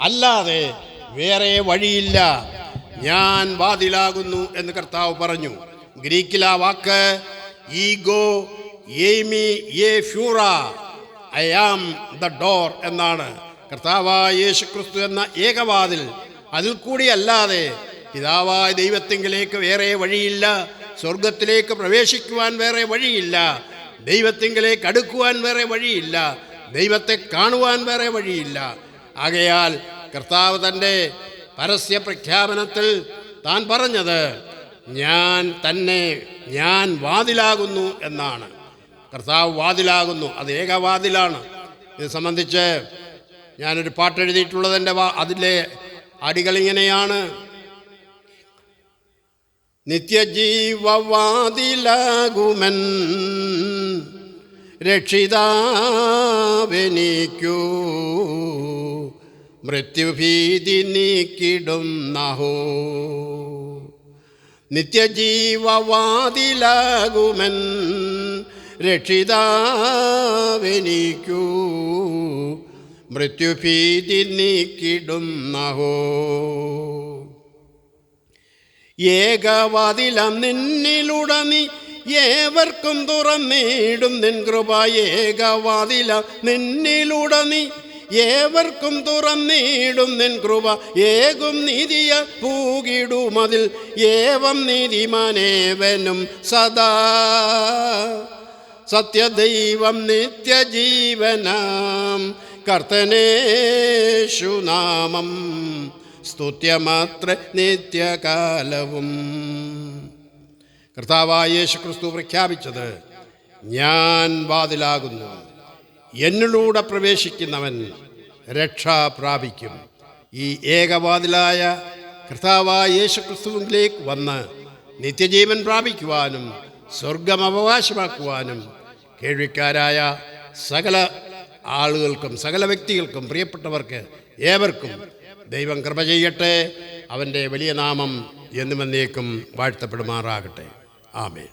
അല്ലാതെ വേറെ വഴിയില്ല. ഞാൻ വാതിലാകുന്നു എന്ന് കർത്താവ് പറഞ്ഞു. ഗ്രീക്കിൽ ആ വാക്ക് ഈഗോ എയ്മി എ ഫ്യൂറ, ഐ ആം ദ ഡോർ എന്നാണ്. കർത്താവായ യേശു ക്രിസ്തു എന്ന ഏകവാതിൽ, അതിൽ കൂടി അല്ലാതെ പിതാവായ ദൈവത്തിങ്കിലേക്ക് വേറെ വഴിയില്ല. സ്വർഗത്തിലേക്ക് പ്രവേശിക്കുവാൻ വേറെ വഴിയില്ല. ദൈവത്തിങ്കിലേക്ക് അടുക്കുവാൻ വേറെ വഴിയില്ല. ദൈവത്തെ കാണുവാൻ വേറെ വഴിയില്ല. ആകയാൽ കർത്താവ് തൻ്റെ പരസ്യ പ്രഖ്യാപനത്തിൽ താൻ പറഞ്ഞത് ഞാൻ വാതിലാകുന്നു എന്നാണ്. കർത്താവ് വാതിലാകുന്നു, അത് ഏകവാതിലാണ്. ഇത് സംബന്ധിച്ച് ഞാനൊരു പാട്ടെഴുതിയിട്ടുള്ളതിൻ്റെ അതിലെ അടികളിങ്ങനെയാണ്: നിത്യജീവവാതിലാകുമൻ രക്ഷിതാവെനിക്കൂ, മൃത്യുഭീതി നീക്കിടും നഹോ. നിത്യജീവവാതിലാകുമൻ രക്ഷിതാവെനിക്കൂ, മൃത്യുഭീതി നീക്കിടും നഹോ. ഏകവാതിലം നിന്നിലുടനി ഏവർക്കും തുറന്നിടും നിൻ കൃപ. ഏകവാതിലം നിന്നിലുടനി ഏവർക്കും തുറന്നിടും നിൻ കൃപ. ഏകും നീതിയ പൂകിടുമതിൽ ഏവം നീതിമാനേവനും സദാ. സത്യദൈവം നിത്യജീവനാം കർത്തനേശുനാമം സ്തുത്യമാത്ര നിത്യകാലവും. കർത്താവായ യേശു ക്രിസ്തു പ്രഖ്യാപിച്ചത് ഞാൻ വാതിലാകുന്നു, എന്നിലൂടെ പ്രവേശിക്കുന്നവൻ രക്ഷ പ്രാപിക്കും. ഈ ഏകവാതിലായ കർത്താവായ യേശു ക്രിസ്തുവിലേക്ക് വന്ന് നിത്യജീവൻ പ്രാപിക്കുവാനും സ്വർഗം അവകാശമാക്കുവാനും കേൾവിക്കാരായ സകല ആളുകൾക്കും സകല വ്യക്തികൾക്കും പ്രിയപ്പെട്ടവർക്ക് ഏവർക്കും ദൈവം കൃപ ചെയ്യട്ടെ. അവൻ്റെ വലിയ നാമം എന്നും എന്നേക്കും വാഴ്ത്തപ്പെടുമാറാകട്ടെ. ആമേൻ.